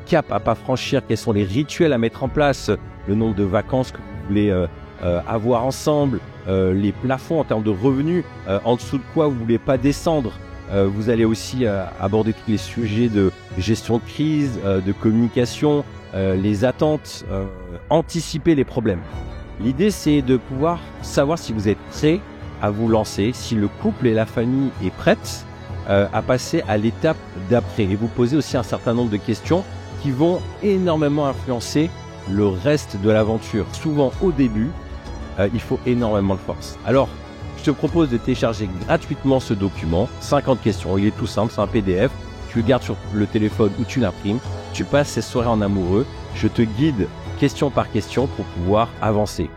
caps à pas franchir? Quels sont les rituels à mettre en place? Le nombre de vacances que vous voulez avoir ensemble, les plafonds en termes de revenus, en dessous de quoi vous voulez pas descendre. Vous allez aussi aborder tous les sujets de gestion de crise, de communication, les attentes, anticiper les problèmes. L'idée, c'est de pouvoir savoir si vous êtes prêt à vous lancer, si le couple et la famille est prête à passer à l'étape d'après. Et vous posez aussi un certain nombre de questions qui vont énormément influencer le reste de l'aventure. Souvent, au début, il faut énormément de force. Alors, je te propose de télécharger gratuitement ce document, 50 questions. Il est tout simple, c'est un PDF. Tu le gardes sur le téléphone ou tu l'imprimes. Tu passes ces soirées en amoureux. Je te guide question par question pour pouvoir avancer.